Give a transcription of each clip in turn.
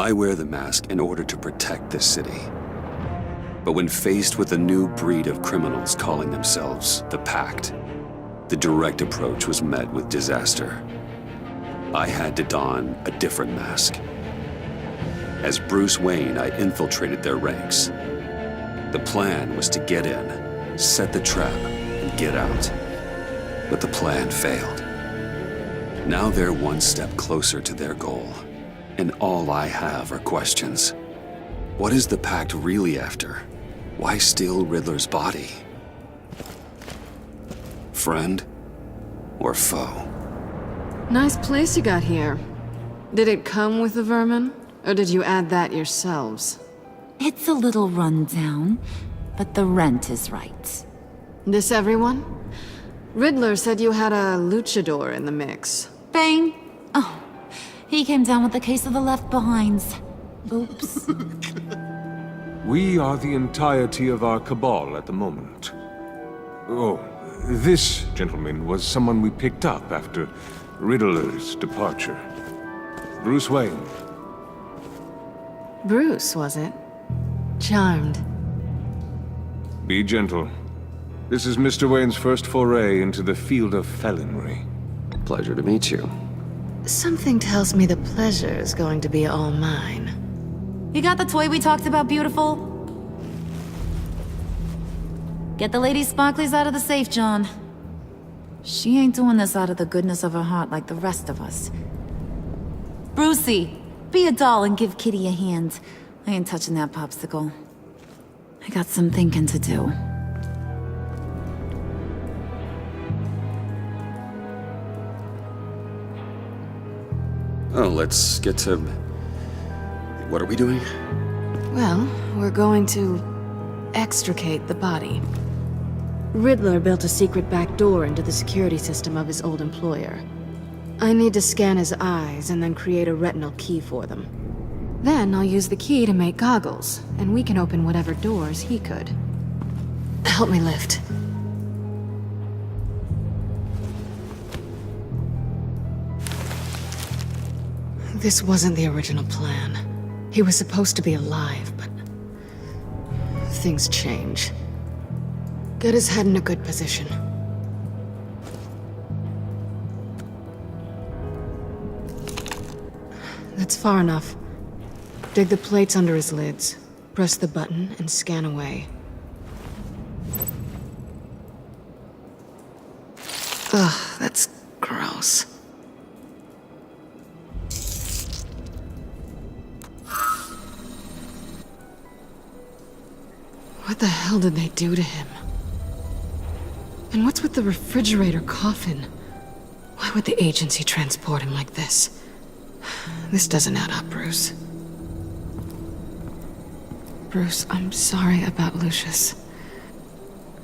I wear the mask in order to protect this city. But when faced with a new breed of criminals calling themselves the Pact, the direct approach was met with disaster. I had to don a different mask. As Bruce Wayne, I infiltrated their ranks. The plan was to get in, set the trap, and get out. But the plan failed. Now they're one step closer to their goal, and all I have are questions. What is the Pact really after? Why steal Riddler's body? Friend or foe? Nice place you got here. Did it come with the vermin? Or did you add that yourselves? It's a little run down, but the rent is right. This everyone? Riddler said you had a luchador in the mix. Bane? Oh, he came down with a case of the left behinds. Oops. We are the entirety of our cabal at the moment. Oh, this gentleman was someone we picked up after Riddler's departure. Bruce Wayne. Bruce, was it? Charmed. Be gentle. This is Mr. Wayne's first foray into the field of felonry. Pleasure to meet you. Something tells me the pleasure is going to be all mine. You got the toy we talked about, beautiful? Get the lady sparklies out of the safe, John. She ain't doing this out of the goodness of her heart like the rest of us. Brucey, be a doll and give Kitty a hand. I ain't touching that popsicle. I got some thinking to do. Oh, let's get to... What are we doing? Well, we're going to extricate the body. Riddler built a secret back door into the security system of his old employer. I need to scan his eyes and then create a retinal key for them. Then I'll use the key to make goggles, and we can open whatever doors he could. Help me lift. This wasn't the original plan. He was supposed to be alive, but things change. Get his head in a good position. That's far enough. Dig the plates under his lids. Press the button and scan away. Ugh, that's gross. What the hell did they do to him? And what's with the refrigerator coffin? Why would the agency transport him like this? This doesn't add up, Bruce. Bruce, I'm sorry about Lucius.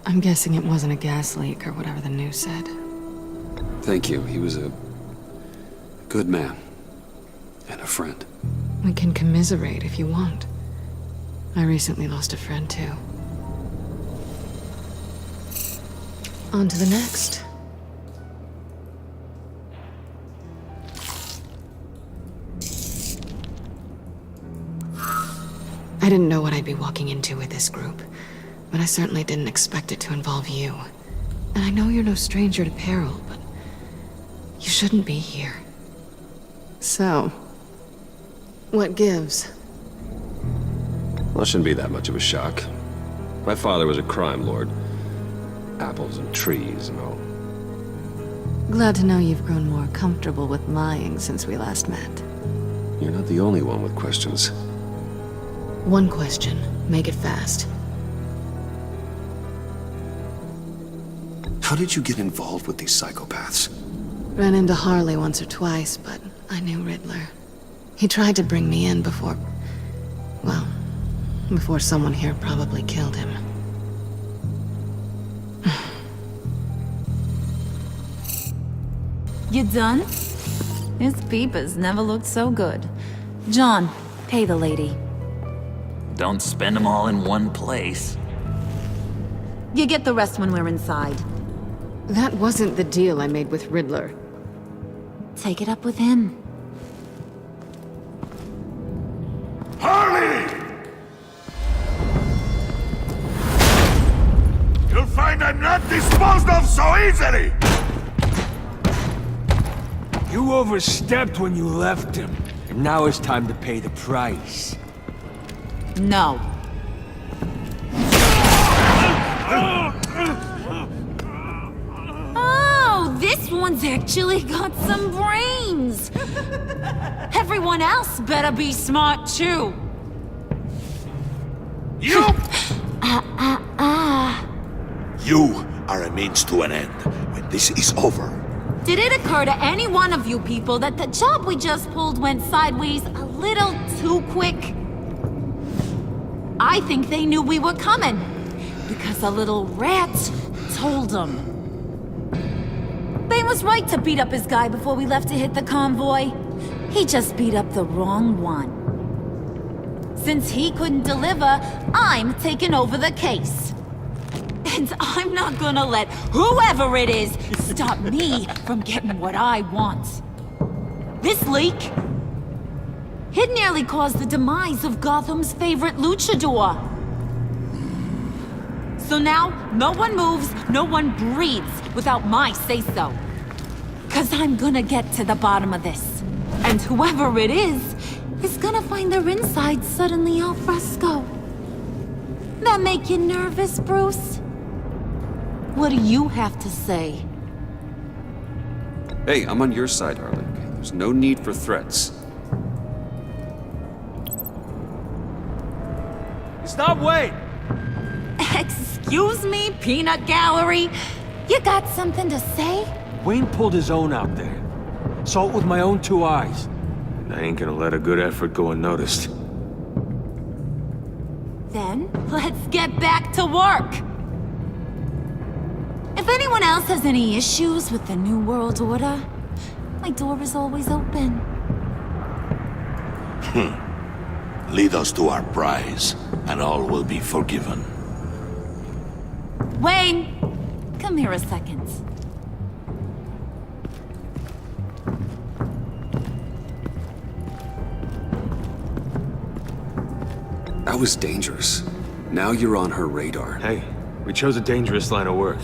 I'm guessing it wasn't a gas leak or whatever the news said. Thank you. He was a good man. And a friend. We can commiserate if you want. I recently lost a friend, too. On to the next. I didn't know what I'd be walking into with this group, but I certainly didn't expect it to involve you. And I know you're no stranger to peril, but you shouldn't be here. So, what gives? Well, it shouldn't be that much of a shock. My father was a crime lord. Apples and trees and all. Glad to know you've grown more comfortable with lying since we last met. You're not the only one with questions. One question. Make it fast. How did you get involved with these psychopaths? Ran into Harley once or twice, but I knew Riddler. He tried to bring me in before... well, before someone here probably killed him. You done? His peepers never looked so good. John, pay the lady. Don't spend them all in one place. You get the rest when we're inside. That wasn't the deal I made with Riddler. Take it up with him. so easily! You overstepped when you left him, and now it's time to pay the price. No. Oh, this one's actually got some brains. Everyone else better be smart too. You! You are a means to an end. When this is over, Did it occur to any one of you people that the job we just pulled went sideways a little too quick? I think they knew we were coming, because a little rat told them. Bane was right to beat up his guy before we left to hit the convoy. He just beat up the wrong one. Since he couldn't deliver, I'm taking over the case. And I'm not gonna let whoever it is stop me from getting what I want. This leak, it nearly caused the demise of Gotham's favorite luchador. So now, no one moves, no one breathes without my say-so. 'Cause I'm gonna get to the bottom of this. And whoever it is gonna find their insides suddenly al fresco. That make you nervous, Bruce? What do you have to say? Hey, I'm on your side, Harley. There's no need for threats. Stop, wait! Excuse me, peanut gallery? You got something to say? Wayne pulled his own out there. Saw it with my own 2 eyes. I ain't gonna let a good effort go unnoticed. Then, let's get back to work. If anyone else has any issues with the New World Order, my door is always open. lead us to our prize, and all will be forgiven. Wayne, come here a second. That was dangerous. Now you're on her radar. Hey, we chose a dangerous line of work.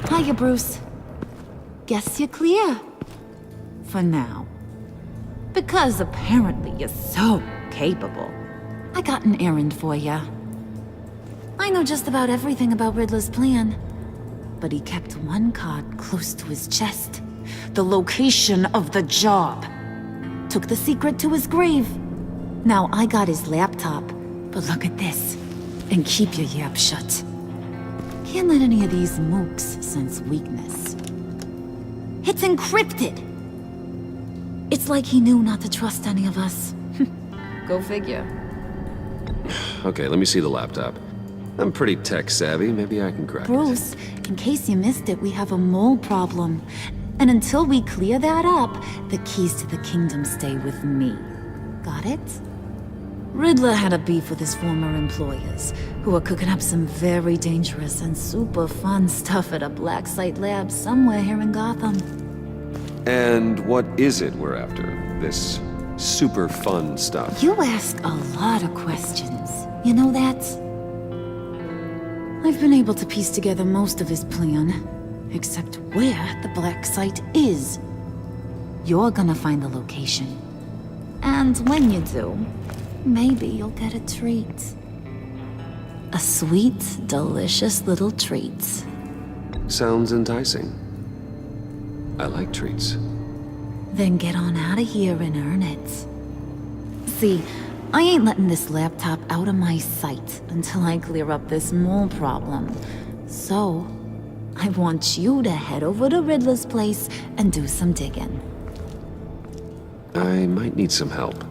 Hiya, Bruce. Guess you're clear. For now. Because apparently you're so capable. I got an errand for ya. I know just about everything about Riddler's plan. But he kept one card close to his chest. The location of the job. Took the secret to his grave. Now I got his laptop. But look at this. And keep your yap shut. Can't let any of these mooks sense weakness. It's encrypted! It's like he knew not to trust any of us. Go figure. Okay, let me see the laptop. I'm pretty tech savvy. Maybe I can crack it. Bruce, in case you missed it, we have a mole problem. And until we clear that up, the keys to the kingdom stay with me. Got it? Riddler had a beef with his former employers, who were cooking up some very dangerous and super fun stuff at a black site lab somewhere here in Gotham. And what is it we're after? This super fun stuff? You ask a lot of questions. You know that? I've been able to piece together most of his plan, except where the black site is. You're gonna find the location. And when you do, maybe you'll get a treat. A sweet, delicious little treat. Sounds enticing. I like treats. Then get on out of here and earn it. See, I ain't letting this laptop out of my sight until I clear up this mole problem. So, I want you to head over to Riddler's place and do some digging. I might need some help.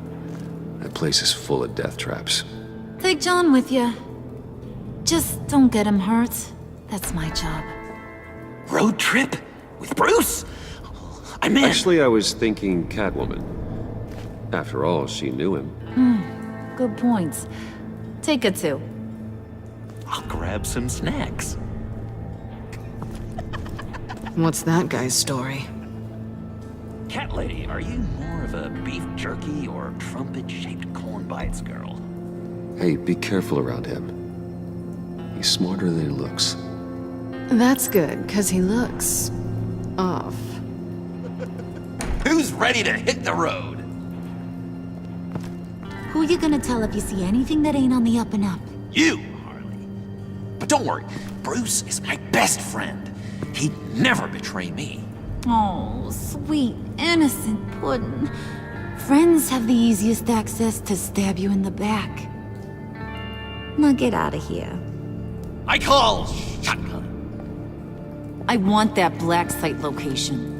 That place is full of death traps. Take John with you. Just don't get him hurt. That's my job. Road trip? With Bruce? I'm in. Actually, I was thinking Catwoman. After all, she knew him. Good point. Take it too. I'll grab some snacks. What's that guy's story? Cat lady, are you more of a beef jerky or trumpet-shaped corn bites girl? Hey, be careful around him. He's smarter than he looks. That's good, because he looks... off. Who's ready to hit the road? Who you gonna tell if you see anything that ain't on the up and up? You, Harley. But don't worry, Bruce is my best friend. He'd never betray me. Oh, sweet, innocent puddin'. Friends have the easiest access to stab you in the back. Now get out of here. I call shotgun. I want that black site location.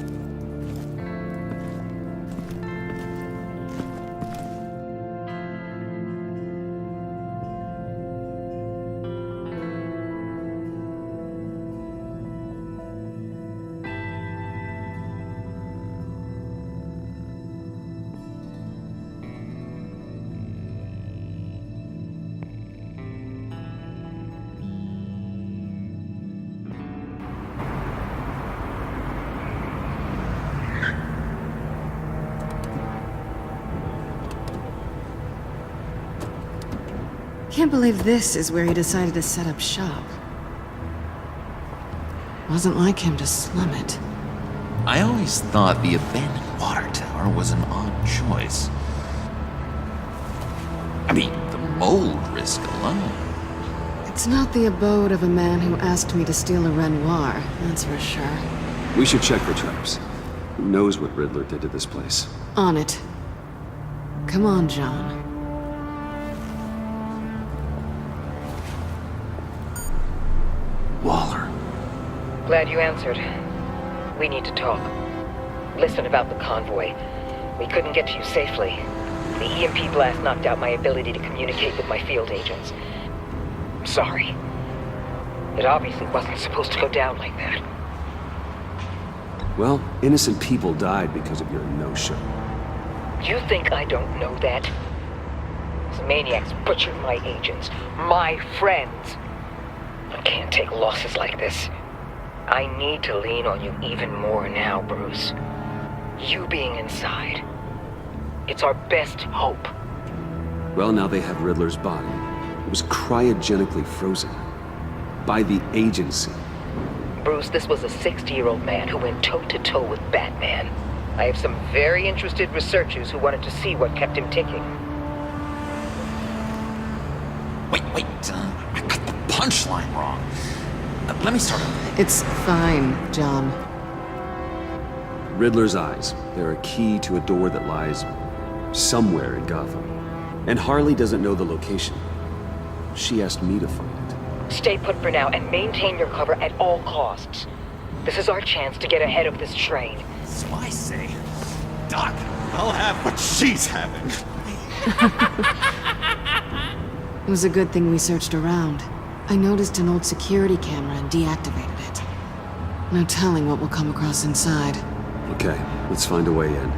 Can't believe this is where he decided to set up shop. Wasn't like him to slum it. I always thought the abandoned water tower was an odd choice. I mean, the mold risk alone. It's not the abode of a man who asked me to steal a Renoir, that's for sure. We should check for traps. Who knows what Riddler did to this place? On it. Come on, John. Waller. Glad you answered. We need to talk. Listen about the convoy. We couldn't get to you safely. The EMP blast knocked out my ability to communicate with my field agents. I'm sorry. It obviously wasn't supposed to go down like that. Well, innocent people died because of your no-show. You think I don't know that? These maniacs butchered my agents, my friends. I can't take losses like this. I need to lean on you even more now, Bruce. You being inside. It's our best hope. Well, now they have Riddler's body. It was cryogenically frozen. By the agency. Bruce, this was a 60-year-old man who went toe-to-toe with Batman. I have some very interested researchers who wanted to see what kept him ticking. Wait, I got the punchline wrong. Let me start over. It's fine, John. Riddler's eyes. They're a key to a door that lies somewhere in Gotham. And Harley doesn't know the location. She asked me to find it. Stay put for now and maintain your cover at all costs. This is our chance to get ahead of this train. So I say, Doc, I'll have what she's having. It was a good thing we searched around. I noticed an old security camera and deactivated it. No telling what we'll come across inside. Okay, let's find a way in.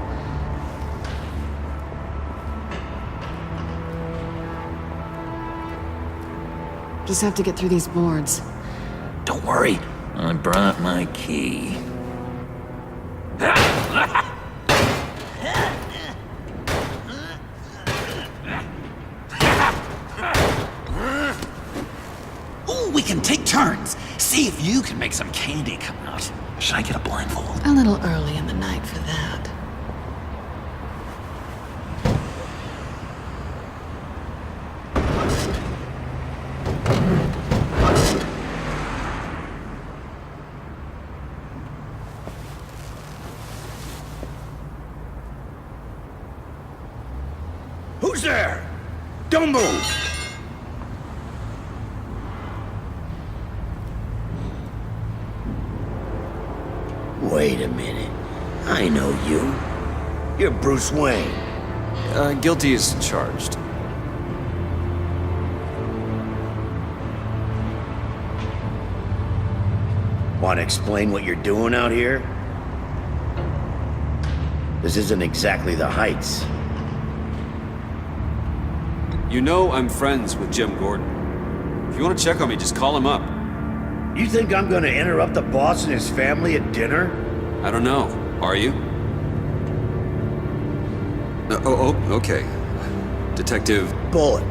Just have to get through these boards. Don't worry, I brought my key. Ooh, we can take turns. See if you can make some candy come out. Should I get a blindfold? A little early in the night for that. Who's there? Don't move! Wait a minute. I know you. You're Bruce Wayne. Guilty as charged. Want to explain what you're doing out here? This isn't exactly the Heights. You know I'm friends with Jim Gordon. If you want to check on me, just call him up. You think I'm gonna interrupt the boss and his family at dinner? I don't know. Are you? Okay. Detective... Bullock.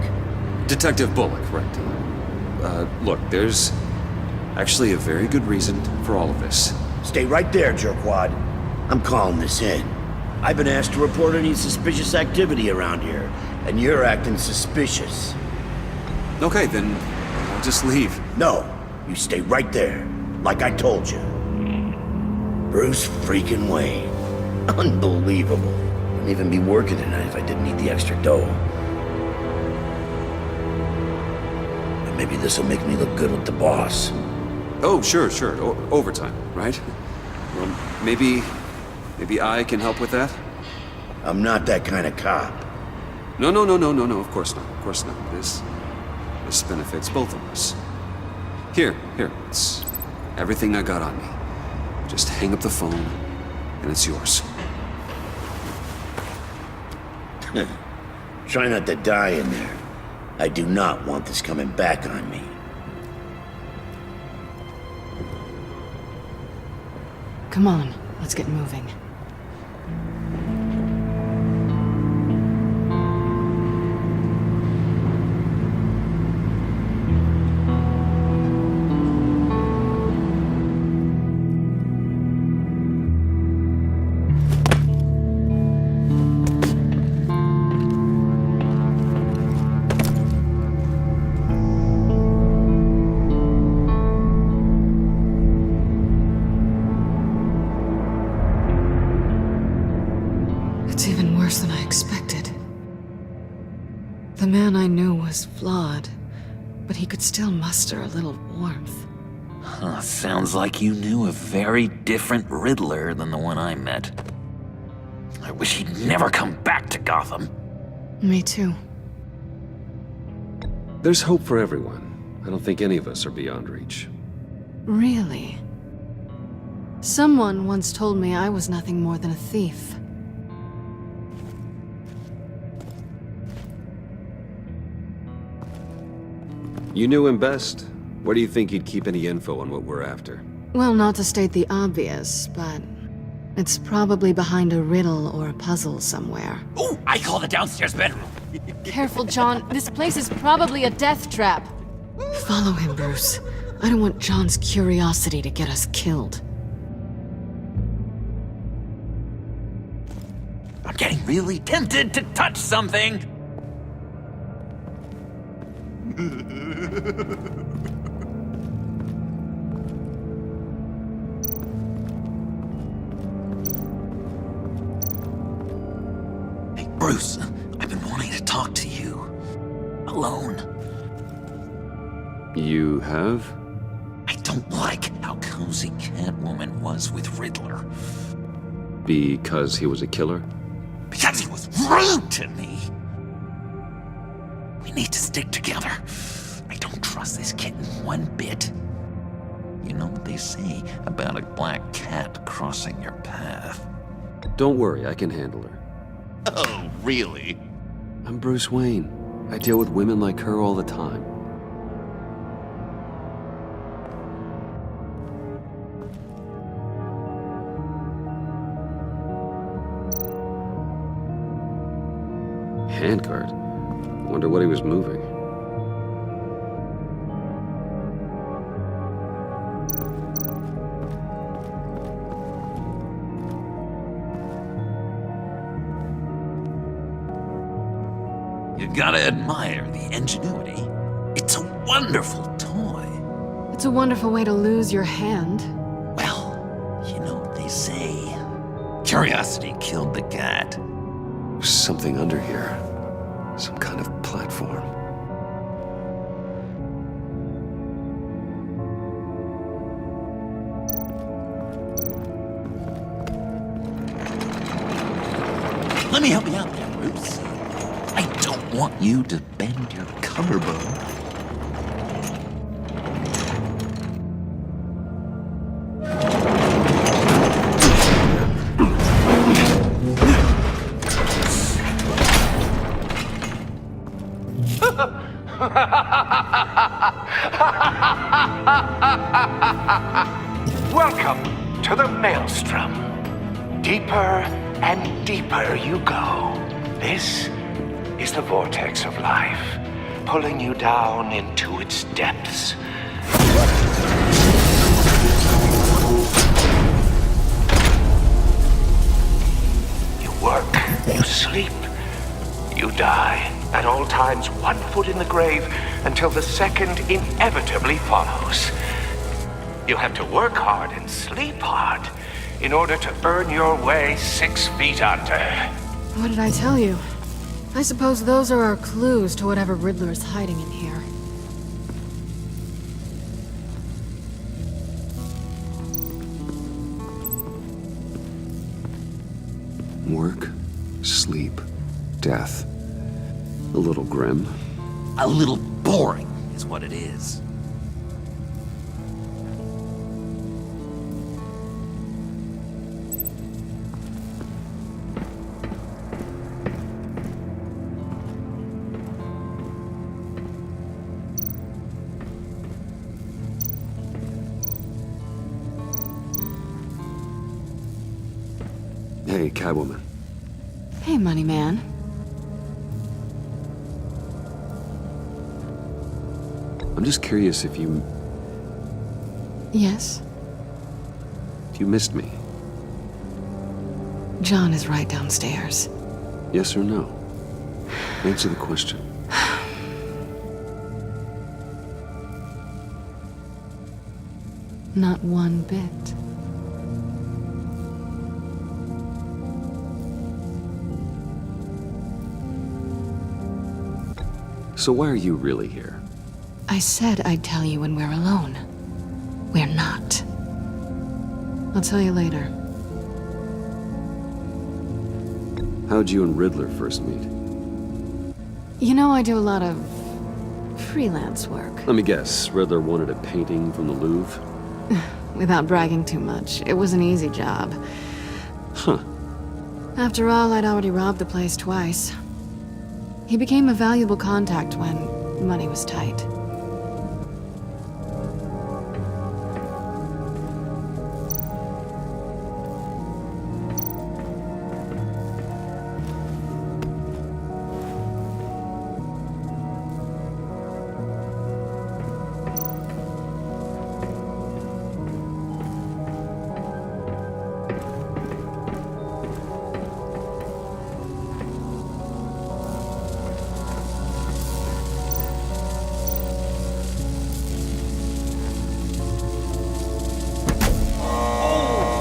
Detective Bullock, right. Look, there's actually a very good reason for all of this. Stay right there, jerkwad. I'm calling this in. I've been asked to report any suspicious activity around here, and you're acting suspicious. Okay, then I'll just leave. No, you stay right there, like I told you. Bruce freaking Wayne. Unbelievable. Wouldn't even be working tonight if I didn't need the extra dough. But maybe this'll make me look good with the boss. Oh, sure. Overtime, right? Well, maybe I can help with that? I'm not that kind of cop. No, of course not. This benefits both of us. Here, it's everything I got on me. Just hang up the phone, and it's yours. Try not to die in there. I do not want this coming back on me. Come on, let's get moving. It's even worse than I expected. The man I knew was flawed, but he could still muster a little warmth. Huh, sounds like you knew a very different Riddler than the one I met. I wish he'd never come back to Gotham. Me too. There's hope for everyone. I don't think any of us are beyond reach. Really? Someone once told me I was nothing more than a thief. You knew him best. Where do you think he'd keep any info on what we're after? Well, not to state the obvious, but it's probably behind a riddle or a puzzle somewhere. Ooh, I call the downstairs bedroom. Careful, John. This place is probably a death trap. Follow him, Bruce. I don't want John's curiosity to get us killed. I'm getting really tempted to touch something. Hey, Bruce, I've been wanting to talk to you. Alone. You have? I don't like how cozy Catwoman was with Riddler. Because he was a killer? Because he was rude to me. We need to stick together. I don't trust this kitten one bit. You know what they say about a black cat crossing your path? Don't worry, I can handle her. Oh, really? I'm Bruce Wayne. I deal with women like her all the time. Handcart? Wonder what he was moving. You gotta admire the ingenuity. It's a wonderful toy. It's a wonderful way to lose your hand. Well, you know what they say. Curiosity killed the cat. There's something under here. Some kind of platform. Let me help you out there, Bruce. I don't want you to bend your collarbone. Welcome to the Maelstrom. Deeper and deeper you go. This is the vortex of life. pulling you down into its depths. You work, you sleep, you die. At all times, 1 foot in the grave until the second inevitably follows. You have to work hard and sleep hard in order to earn your way 6 feet under. What did I tell you? I suppose those are our clues to whatever Riddler is hiding in here. Work, sleep, death. A little grim. A little boring is what it is. Hey, Catwoman. Hey, Money Man. I'm just curious if you Yes? missed me. John is right downstairs. Yes or no? Answer the question. Not one bit. So why are you really here? I said I'd tell you when we're alone. We're not. I'll tell you later. How'd you and Riddler first meet? You know I do a lot of freelance work. Let me guess, Riddler wanted a painting from the Louvre? Without bragging too much, it was an easy job. Huh. After all, I'd already robbed the place twice. He became a valuable contact when money was tight.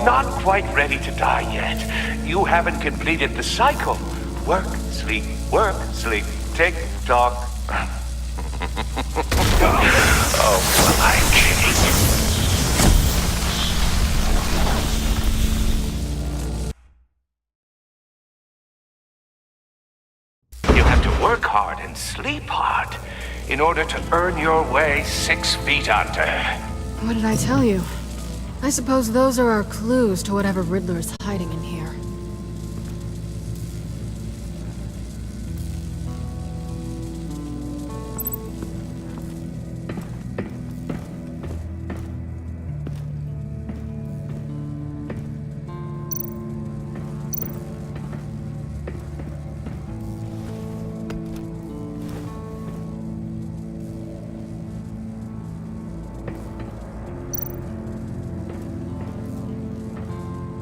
Not quite ready to die yet. You haven't completed the cycle. Work, sleep, tick tock. Oh, my king. You have to work hard and sleep hard in order to earn your way 6 feet under. What did I tell you? I suppose those are our clues to whatever Riddler is hiding in here.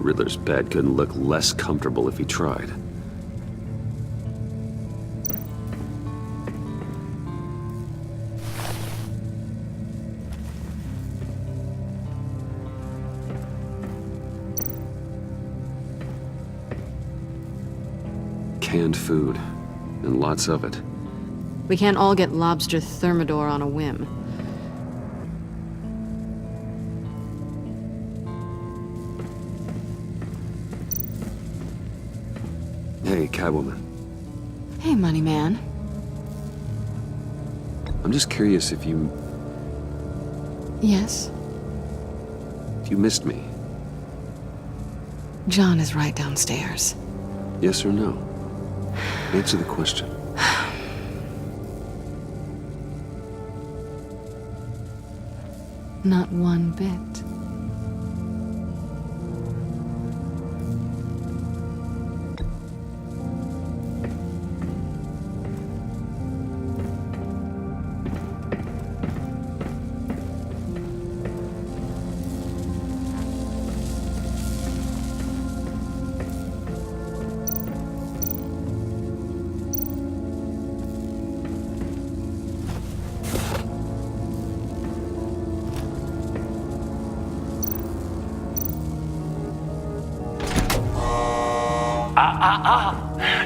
Riddler's bed couldn't look less comfortable if he tried. Canned food, and lots of it. We can't all get lobster thermidor on a whim. Hey, Catwoman. Hey, Money Man. I'm just curious if you Yes? missed me. John is right downstairs. Yes or no? Answer the question. Not one bit.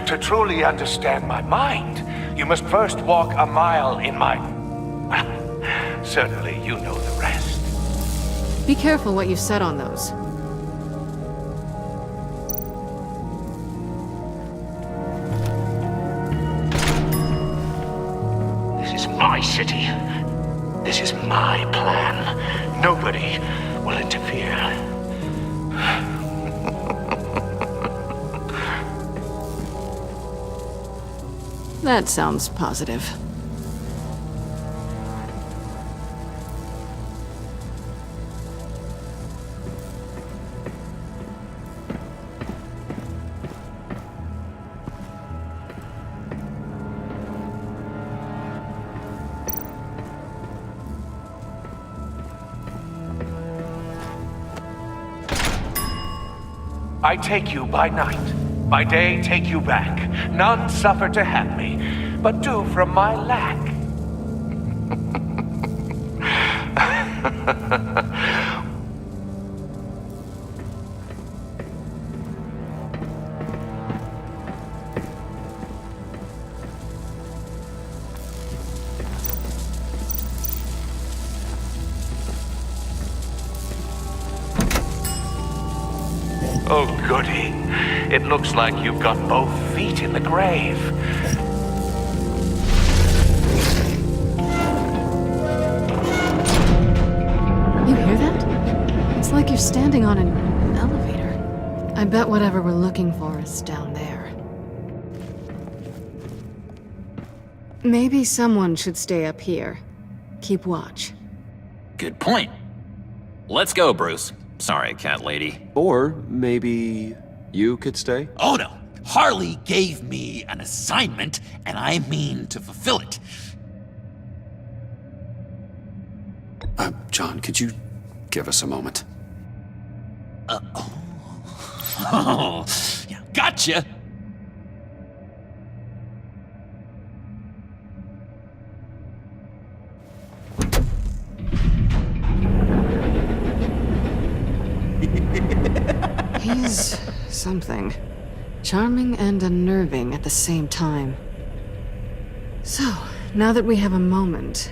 To truly understand my mind, you must first walk a mile in my... Certainly you know the rest. Be careful what you set on those. This is my city. This is my plan. Nobody will interfere. That sounds positive. I take you by night. By day, take you back. None suffer to have me, but do from my lack. Oh, goody. It looks like you've got both feet in the grave. You hear that? It's like you're standing on an elevator. I bet whatever we're looking for is down there. Maybe someone should stay up here. Keep watch. Good point. Let's go, Bruce. Sorry, cat lady. Or maybe you could stay? Oh no! Harley gave me an assignment, and I mean to fulfill it. John, could you give us a moment? Oh, yeah, gotcha! He's something. Charming and unnerving at the same time. So, now that we have a moment,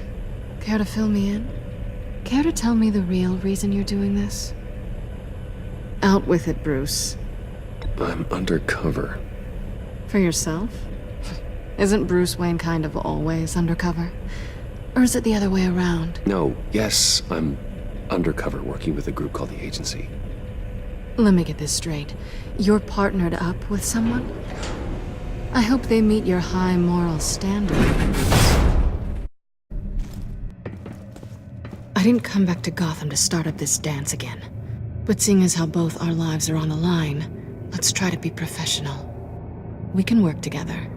care to fill me in? Care to tell me the real reason you're doing this? Out with it, Bruce. I'm undercover. For yourself? Isn't Bruce Wayne kind of always undercover? Or is it the other way around? No, yes, I'm undercover working with a group called the Agency. Let me get this straight. You're partnered up with someone? I hope they meet your high moral standard. I didn't come back to Gotham to start up this dance again. But seeing as how both our lives are on the line, let's try to be professional. We can work together.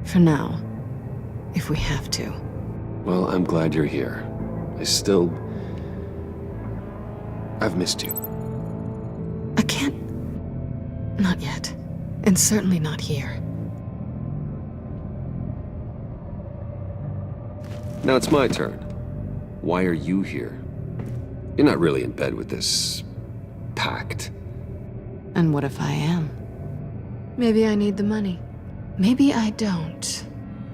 For now. If we have to. Well, I'm glad you're here. I've missed you. I can't... Not yet. And certainly not here. Now it's my turn. Why are you here? You're not really in bed with this... pact. And what if I am? Maybe I need the money. Maybe I don't.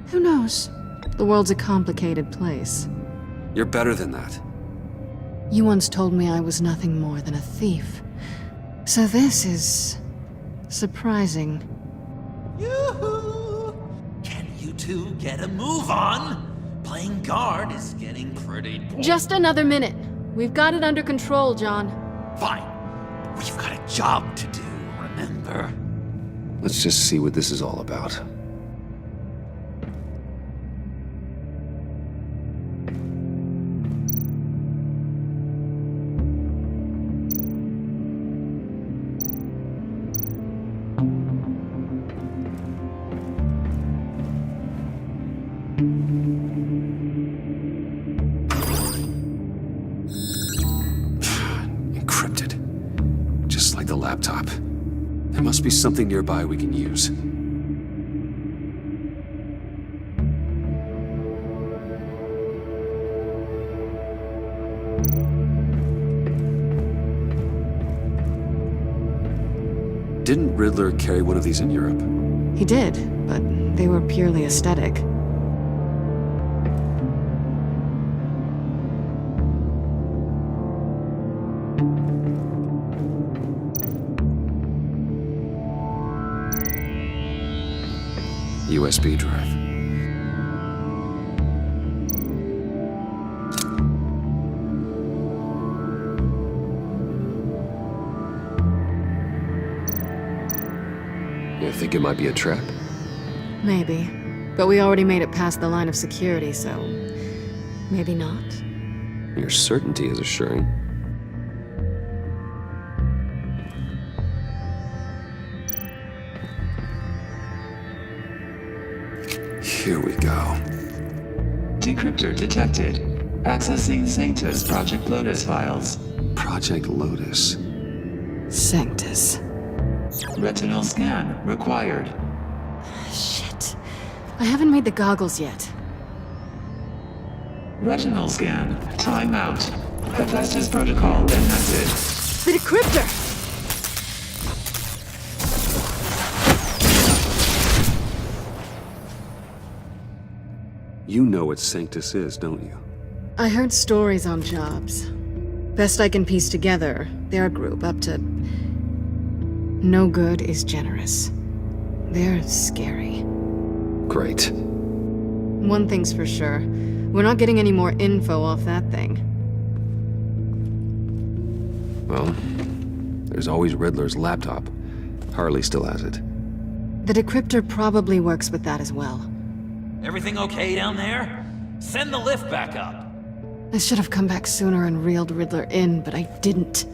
Who knows? The world's a complicated place. You're better than that. You once told me I was nothing more than a thief. So this is... surprising. Yoo-hoo! Can you two get a move on? Playing guard is getting pretty boring. Just another minute. We've got it under control, John. Fine. We've got a job to do, remember? Let's just see what this is all about. Encrypted. Just like the laptop. There must be something nearby we can use. Didn't Riddler carry one of these in Europe? He did, but they were purely aesthetic. USB drive. You think it might be a trap? Maybe. But we already made it past the line of security, so... maybe not. Your certainty is assuring. Here we go. Decryptor detected. Accessing Sanctus Project Lotus files. Project Lotus. Sanctus. Retinal scan required. Shit. I haven't made the goggles yet. Retinal scan. Timeout. Hephaestus protocol enacted. The decryptor! You know what Sanctus is, don't you? I heard stories on jobs. Best I can piece together, they're a group up to... no good is generous. They're scary. Great. One thing's for sure. We're not getting any more info off that thing. Well, there's always Riddler's laptop. Harley still has it. The decryptor probably works with that as well. Everything okay down there? Send the lift back up. I should have come back sooner and reeled Riddler in, but I didn't.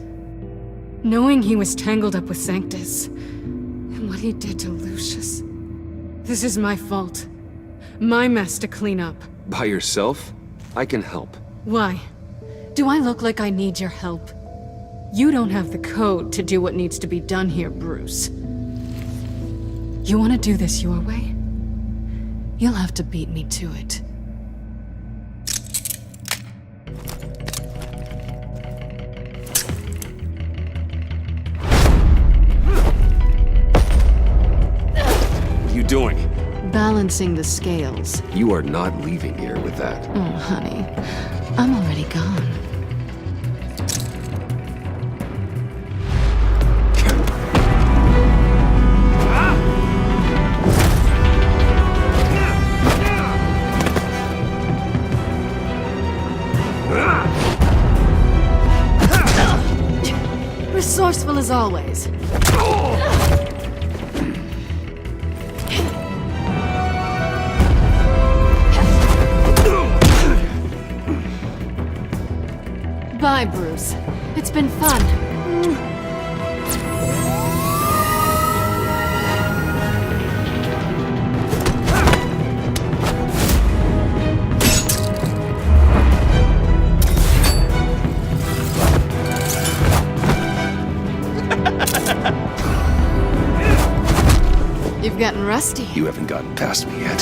Knowing he was tangled up with Sanctus, and what he did to Lucius. This is my fault. My mess to clean up. By yourself? I can help. Why? Do I look like I need your help? You don't have the code to do what needs to be done here, Bruce. You want to do this your way? You'll have to beat me to it. What are you doing? Balancing the scales. You are not leaving here with that. Oh, honey. I'm already gone. Resourceful as always. Bye, Bruce. It's been fun. You've gotten rusty. You haven't gotten past me yet.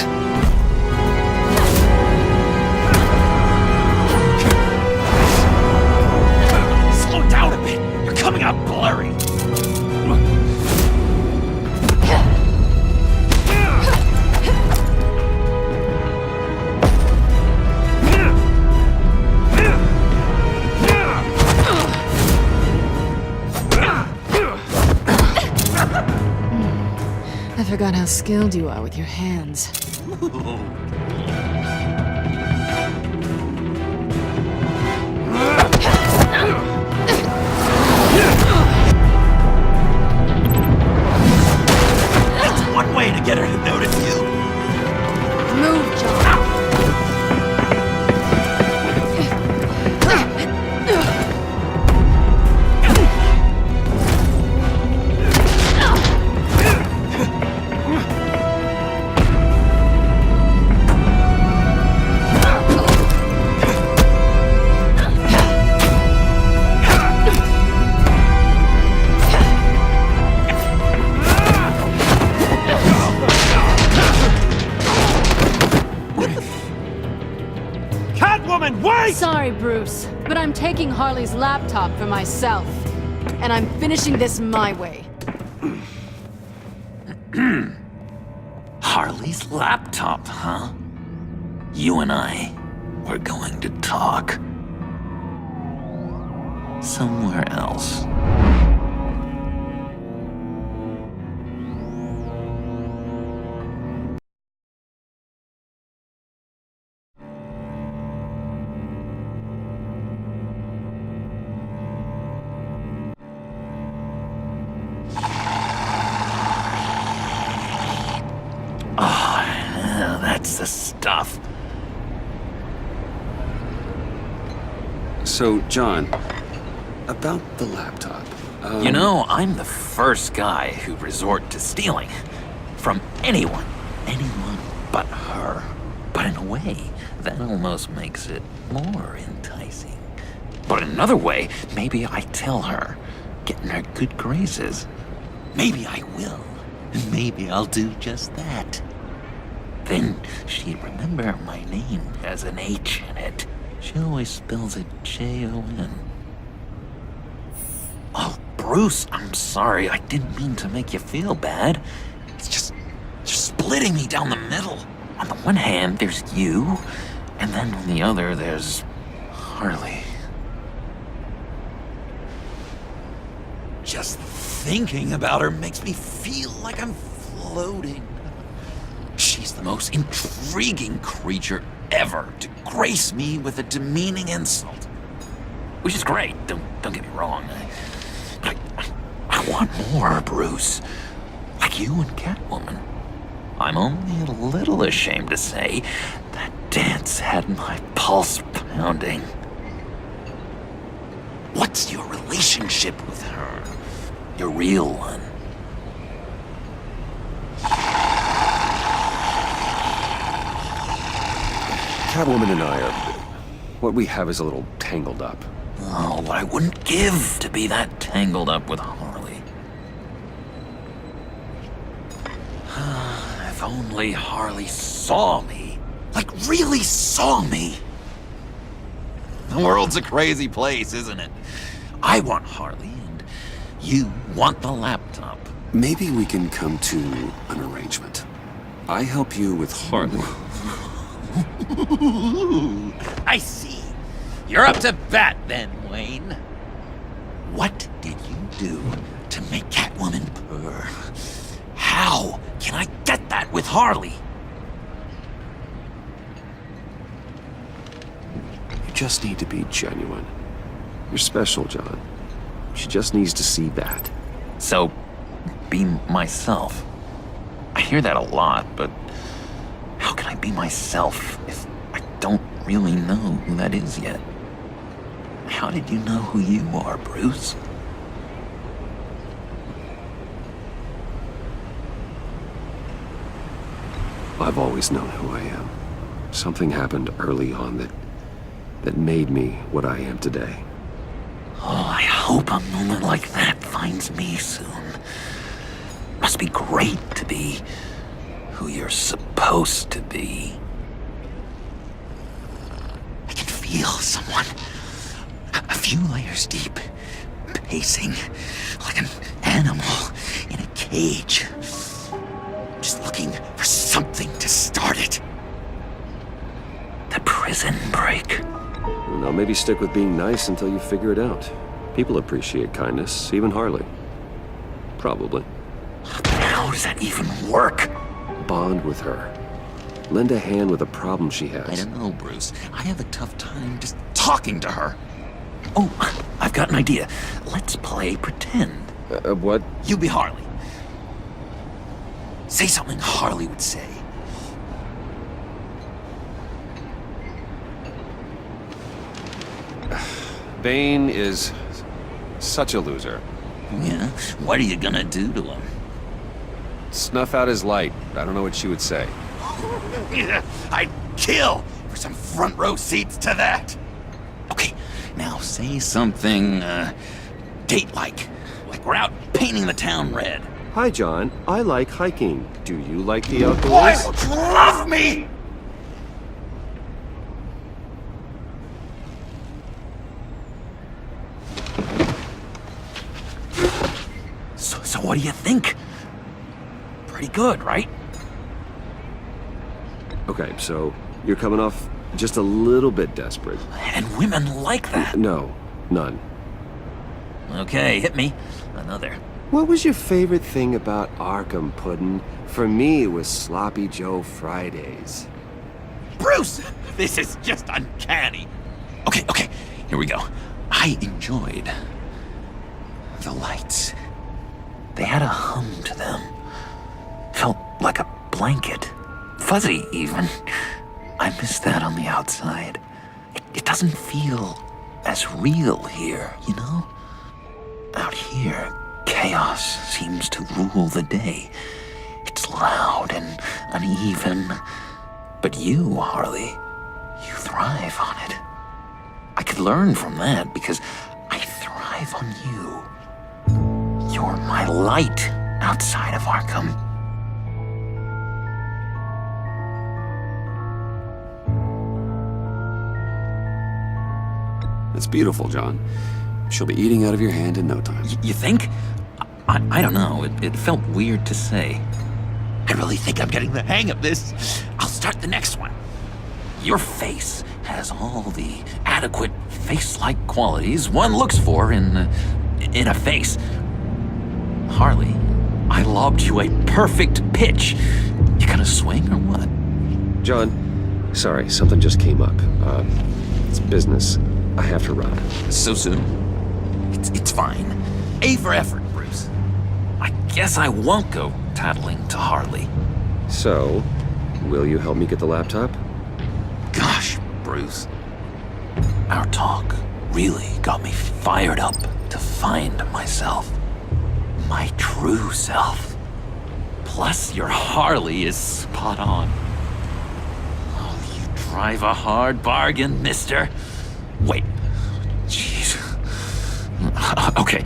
Slow down a bit. You're coming out blurry. I forgot how skilled you are with your hands. That's one way to get her to notice you. Move, John. Sorry, Bruce, but I'm taking Harley's laptop for myself. And I'm finishing this my way. Harley's laptop, huh? You and I, we're going to talk. Somewhere else. Oh, that's the stuff. So, John, about the laptop. You know, I'm the first guy who'd resort to stealing. From anyone. Anyone but her. But in a way, that almost makes it more enticing. But in another way, maybe I tell her, get in her good graces. Maybe I will. And maybe I'll do just that. Then she'd remember my name has an H in it. She always spells it Jon. Oh, Bruce, I'm sorry. I didn't mean to make you feel bad. It's just splitting me down the middle. On the one hand, there's you, and then on the other, there's Harley. Just thinking about her makes me feel like I'm floating. She's the most intriguing creature ever to grace me with a demeaning insult. Which is great, don't get me wrong. I want more, Bruce. Like you and Catwoman. I'm only a little ashamed to say that dance had my pulse pounding. What's your relationship with her? Your real one? Catwoman and I are... What we have is a little tangled up. Oh, what I wouldn't give to be that tangled up with Harley. If only Harley saw me. Like, really saw me. The world's a crazy place, isn't it? I want Harley, and you want the laptop. Maybe we can come to an arrangement. I help you with Harley. I see. You're up to bat then, Wayne. What did you do to make Catwoman purr? How can I get that with Harley? You just need to be genuine. You're special, John. She just needs to see that. So, be myself. I hear that a lot, but how can I be myself if I don't really know who that is yet? How did you know who you are, Bruce? I've always known who I am. Something happened early on that made me what I am today. Oh, I hope a moment like that finds me soon. Must be great to be who you're supposed to be. I can feel someone a few layers deep, pacing like an animal in a cage. Just looking for something to start it. The prison break. Now maybe stick with being nice until you figure it out. People appreciate kindness, even Harley. Probably. How does that even work? Bond with her. Lend a hand with a problem she has. I don't know, Bruce. I have a tough time just talking to her. Oh, I've got an idea. Let's play pretend. What? You be Harley. Say something Harley would say. Bane is such a loser. Yeah? What are you gonna do to him? Snuff out his light. I don't know what she would say. I'd kill for some front row seats to that. Okay, now say something, date-like. Like we're out painting the town red. Hi, John. I like hiking. Do you like the outdoors? Why don't you love me? So what do you think? pretty good, right? Okay, so you're coming off just a little bit desperate. And women like that. No, none. Okay, hit me. Another. What was your favorite thing about Arkham, Puddin'? For me, it was Sloppy Joe Fridays. Bruce! This is just uncanny. Okay, here we go. I enjoyed the lights. They had a hum to them. Felt like a blanket. Fuzzy, even. I miss that on the outside. It doesn't feel as real here, you know? Out here, chaos seems to rule the day. It's loud and uneven. But you, Harley, you thrive on it. I could learn from that because I thrive on you. You're my light outside of Arkham. That's beautiful, John. She'll be eating out of your hand in no time. You think? I don't know. It felt weird to say. I really think I'm getting the hang of this. I'll start the next one. Your face has all the adequate face-like qualities one looks for in a face. Harley, I lobbed you a perfect pitch. You gonna swing or what? John, sorry, something just came up. It's business. I have to run. So soon? It's fine. A for effort, Bruce. I guess I won't go tattling to Harley. So, will you help me get the laptop? Gosh, Bruce. Our talk really got me fired up to find myself. My true self. Plus, your Harley is spot on. Oh, you drive a hard bargain, mister. Wait. Jeez. Okay,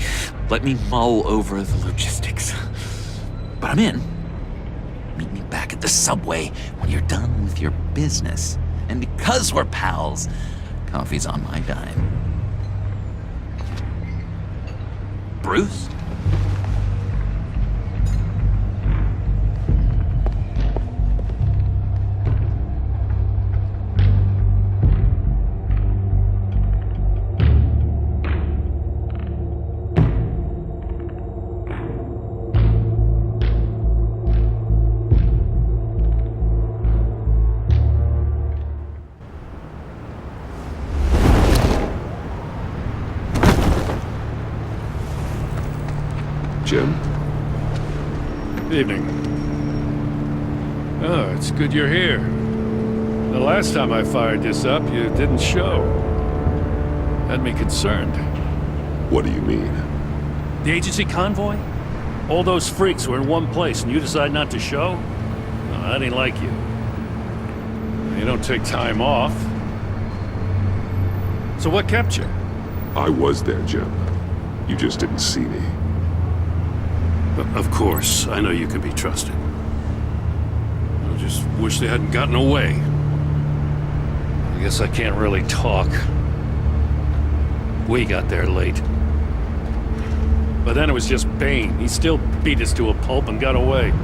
let me mull over the logistics. But I'm in. Meet me back at the subway when you're done with your business. And because we're pals, coffee's on my dime. Bruce? Jim? Evening. Oh, it's good you're here. The last time I fired this up, you didn't show. Had me concerned. What do you mean? The agency convoy? All those freaks were in one place and you decide not to show? No, I didn't like you. You don't take time off. So what kept you? I was there, Jim. You just didn't see me. Of course, I know you can be trusted. I just wish they hadn't gotten away. I guess I can't really talk. We got there late. But then it was just Bane. He still beat us to a pulp and got away.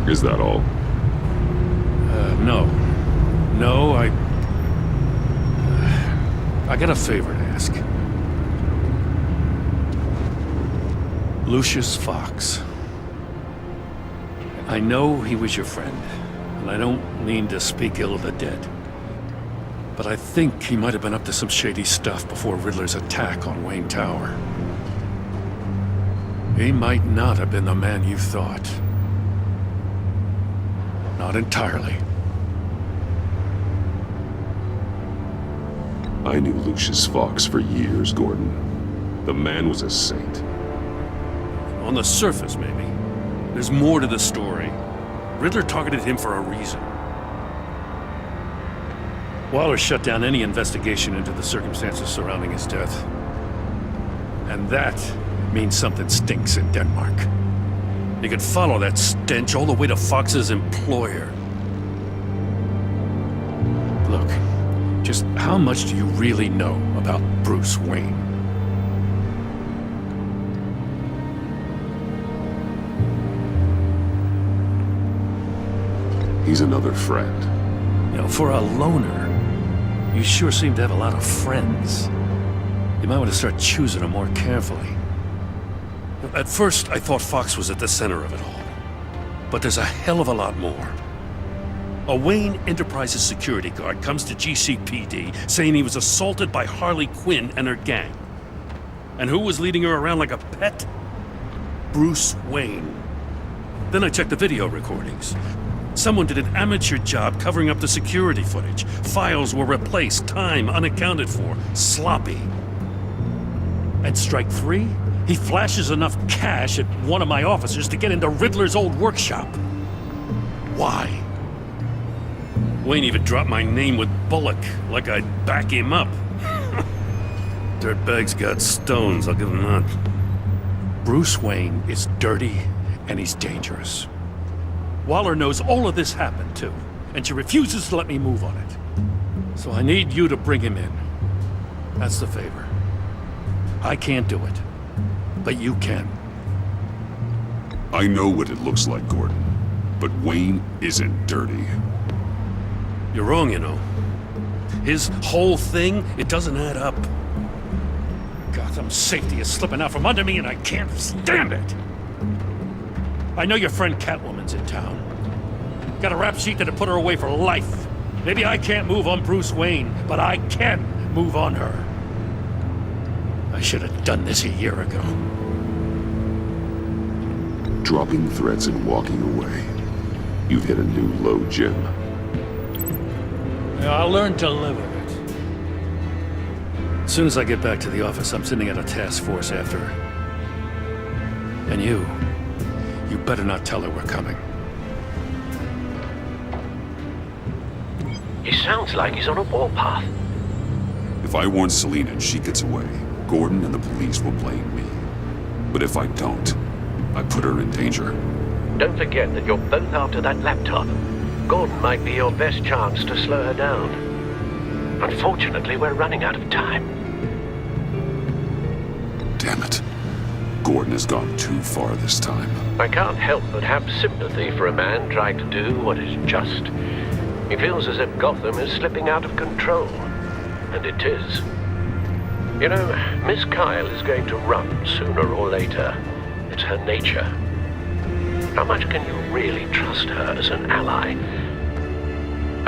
Is that all? No. No, I got a favor to ask. Lucius Fox. I know he was your friend, and I don't mean to speak ill of the dead. But I think he might have been up to some shady stuff before Riddler's attack on Wayne Tower. He might not have been the man you thought. Not entirely. I knew Lucius Fox for years, Gordon. The man was a saint. On the surface, maybe. There's more to the story. Riddler targeted him for a reason. Waller shut down any investigation into the circumstances surrounding his death. And that means something stinks in Denmark. You could follow that stench all the way to Fox's employer. Look, just how much do you really know about Bruce Wayne? He's another friend. You know, for a loner, you sure seem to have a lot of friends. You might want to start choosing them more carefully. At first, I thought Fox was at the center of it all. But there's a hell of a lot more. A Wayne Enterprises security guard comes to GCPD saying he was assaulted by Harley Quinn and her gang. And who was leading her around like a pet? Bruce Wayne. Then I checked the video recordings. Someone did an amateur job covering up the security footage. Files were replaced, time unaccounted for, sloppy. At strike 3, he flashes enough cash at one of my officers to get into Riddler's old workshop. Why? Wayne even dropped my name with Bullock, like I'd back him up. Dirtbag's got stones, I'll give him that. Bruce Wayne is dirty and he's dangerous. Waller knows all of this happened too, and she refuses to let me move on it. So I need you to bring him in. That's the favor. I can't do it, but you can. I know what it looks like, Gordon, but Wayne isn't dirty. You're wrong, you know. His whole thing, it doesn't add up. Gotham's safety is slipping out from under me and I can't stand it. I know your friend Catwoman's in town. Got a rap sheet that'll put her away for life. Maybe I can't move on Bruce Wayne, but I can move on her. I should have done this a year ago. Dropping threats and walking away. You've hit a new low, Jim. Yeah, I'll learn to live with it. As soon as I get back to the office, I'm sending out a task force after her. And you better not tell her we're coming. He sounds like he's on a warpath. If I warn Selina and she gets away, Gordon and the police will blame me. But if I don't, I put her in danger. Don't forget that you're both after that laptop. Gordon might be your best chance to slow her down. Unfortunately, we're running out of time. Damn it. Gordon has gone too far this time. I can't help but have sympathy for a man trying to do what is just. He feels as if Gotham is slipping out of control. And it is. You know, Miss Kyle is going to run sooner or later. It's her nature. How much can you really trust her as an ally?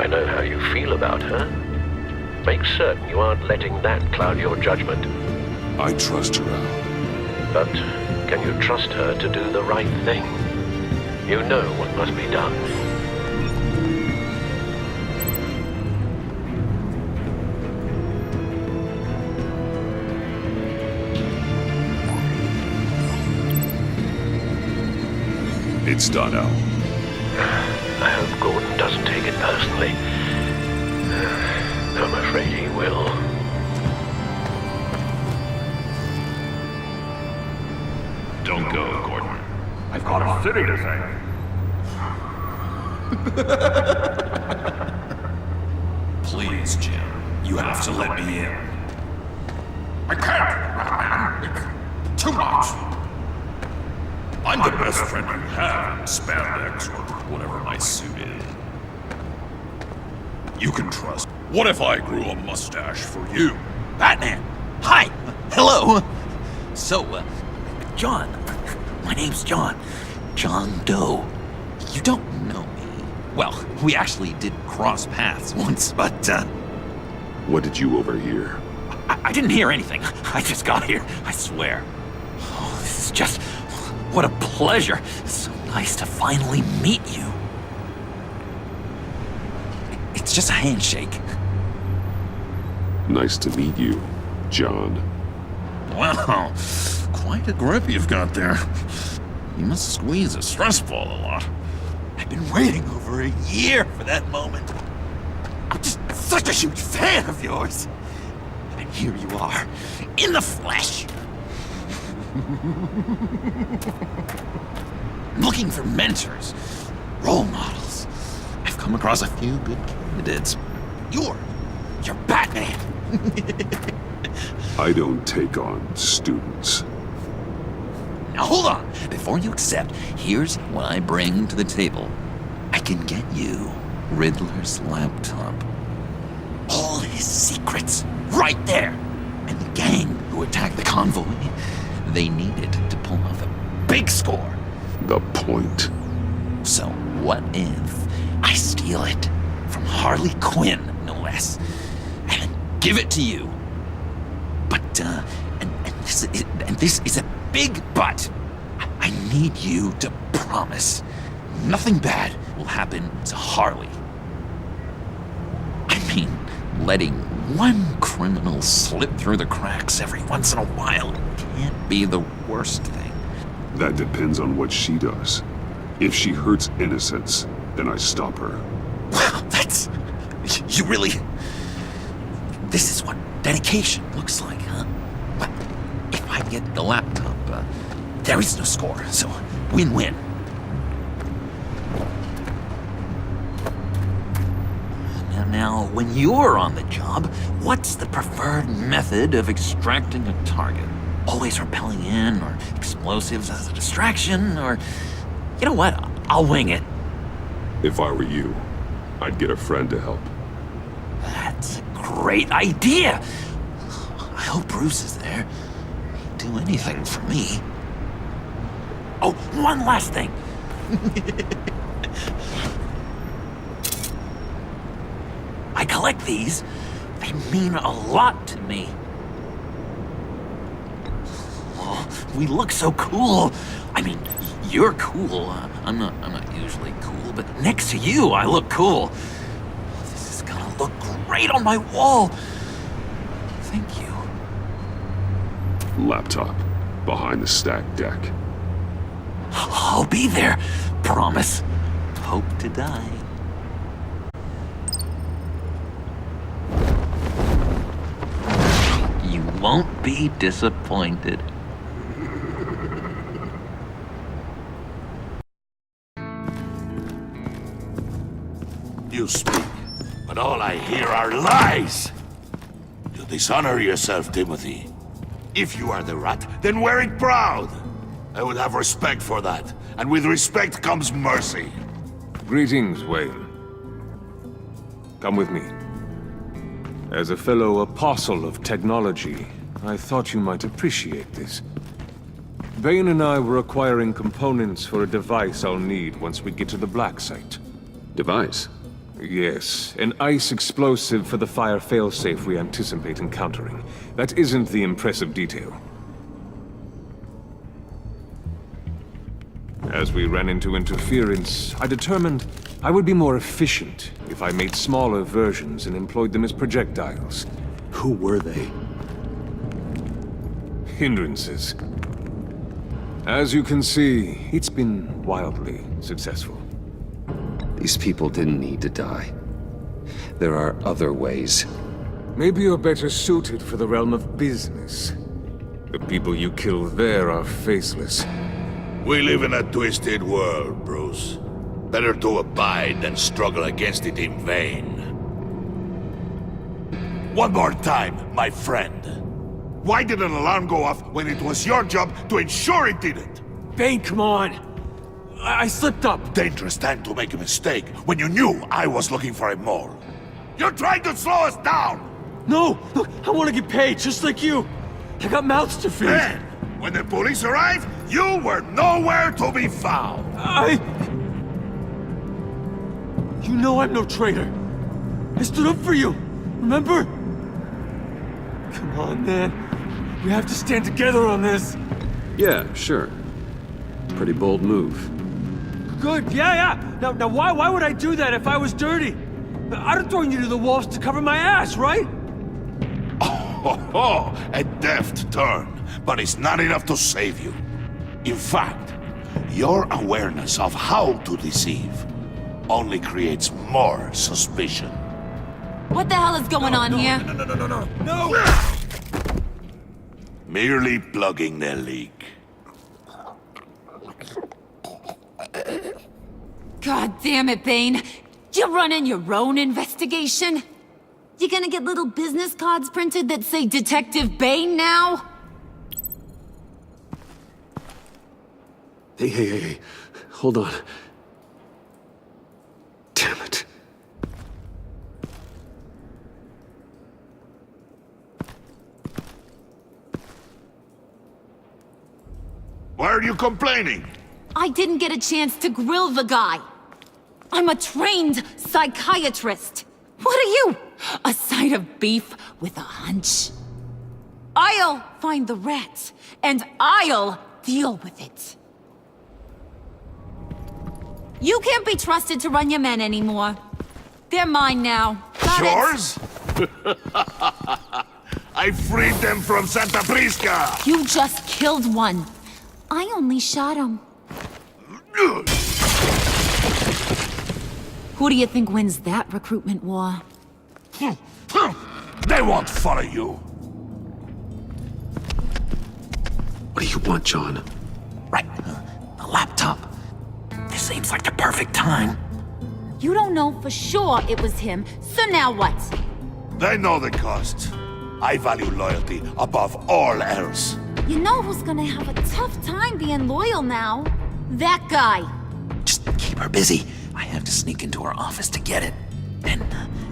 I know how you feel about her. Make certain you aren't letting that cloud your judgment. I trust her, Al. But can you trust her to do the right thing? You know what must be done. It's done, Al. I hope Gordon doesn't take it personally. I'm afraid he will. Don't go, Gordon. I've got a city to save. Please, Jim. You have to let me in. I can't, man. It's too much. I'm the best friend you have in spandex or whatever my suit is. You can trust. What if I grew a mustache for you? Batman! Hi! Hello! So, John. My name's John. John Doe. You don't know me. Well, we actually did cross paths once, but, What did you overhear? I didn't hear anything. I just got here, I swear. Oh, this is just... What a pleasure. So nice to finally meet you. It's just a handshake. Nice to meet you, John. Wow, quite a grip you've got there. You must squeeze a stress ball a lot. I've been waiting over a year for that moment. I'm just such a huge fan of yours. And here you are, in the flesh. Looking for mentors, role models. I've come across a few good candidates. You're Batman. I don't take on students. Now hold on. Before you accept, here's what I bring to the table. I can get you Riddler's laptop. All his secrets, right there. And the gang who attacked the convoy, they needed to pull off a big score. The point. So what if I steal it from Harley Quinn, no less, and then give it to you? But, and this is a big but. I need you to promise nothing bad will happen to Harley. I mean, letting one criminal slip through the cracks every once in a while can't be the worst thing. That depends on what she does. If she hurts innocents, then I stop her. Wow, that's... You really... This is what dedication looks like, huh? But if I get the laptop, there is no score, so win-win. Now, when you're on the job, what's the preferred method of extracting a target? Always rappelling in, or explosives as a distraction, or... You know what? I'll wing it. If I were you, I'd get a friend to help. That's a great idea! I hope Bruce is there. He'd do anything for me. Oh, one last thing! I collect these. They mean a lot to me. Oh, we look so cool. I mean, you're cool. I'm not usually cool, but next to you, I look cool. This is gonna look great on my wall. Thank you. Laptop. Behind the stacked deck. I'll be there. Promise. Hope to die. You won't be disappointed. You speak, but all I hear are lies! You dishonor yourself, Timothy. If you are the rat, then wear it proud! I would have respect for that, and with respect comes mercy. Greetings, Wayne. Come with me. As a fellow apostle of technology, I thought you might appreciate this. Bane and I were acquiring components for a device I'll need once we get to the Black Site. Device? Yes, an ice explosive for the fire failsafe we anticipate encountering. That isn't the impressive detail. As we ran into interference, I determined I would be more efficient if I made smaller versions and employed them as projectiles. Who were they? Hindrances. As you can see, it's been wildly successful. These people didn't need to die. There are other ways. Maybe you're better suited for the realm of business. The people you kill there are faceless. We live in a twisted world, Bruce. Better to abide than struggle against it in vain. One more time, my friend. Why did an alarm go off when it was your job to ensure it didn't? Bane, come on! I slipped up! Dangerous time to make a mistake when you knew I was looking for a mole. You're trying to slow us down! No! Look, I want to get paid, just like you! I got mouths to feed! Then, when the police arrived, you were nowhere to be found! You know I'm no traitor! I stood up for you, remember? Come on, man. We have to stand together on this! Yeah, sure. Pretty bold move. Good, yeah. Now why would I do that if I was dirty? I'd have thrown you to the wolves to cover my ass, right? Oh, a deft turn, but it's not enough to save you. In fact, your awareness of how to deceive only creates more suspicion. What the hell is going on here? No! Merely plugging the leak. God damn it, Bane. You're running your own investigation? You gonna get little business cards printed that say Detective Bane now? Hey. Hold on. Damn it. Why are you complaining? I didn't get a chance to grill the guy. I'm a trained psychiatrist. What are you? A side of beef with a hunch? I'll find the rat, and I'll deal with it. You can't be trusted to run your men anymore. They're mine now. Got it? Yours? I freed them from Santa Prisca! You just killed one. I only shot him. Who do you think wins that recruitment war? They won't follow you. What do you want, John? Right. A laptop. This seems like the perfect time. You don't know for sure it was him, so now what? They know the cost. I value loyalty above all else. You know who's gonna have a tough time being loyal now? That guy. Just keep her busy. I have to sneak into her office to get it. Then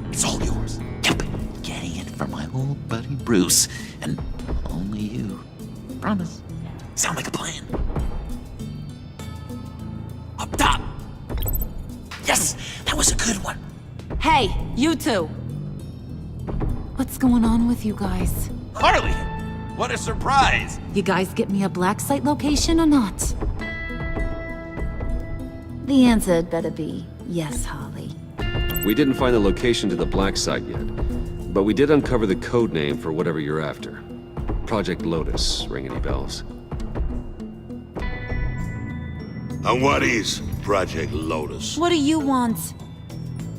it's all yours. Yep. Getting it from my old buddy Bruce. And only you. Promise. Sound like a plan. Up top. Yes, that was a good one. Hey, you two. What's going on with you guys? Harley, what a surprise. You guys get me a black site location or not? The answer had better be yes, Harley. We didn't find the location to the black site yet, but we did uncover the code name for whatever you're after. Project Lotus, ring any bells? And what is Project Lotus? What do you want?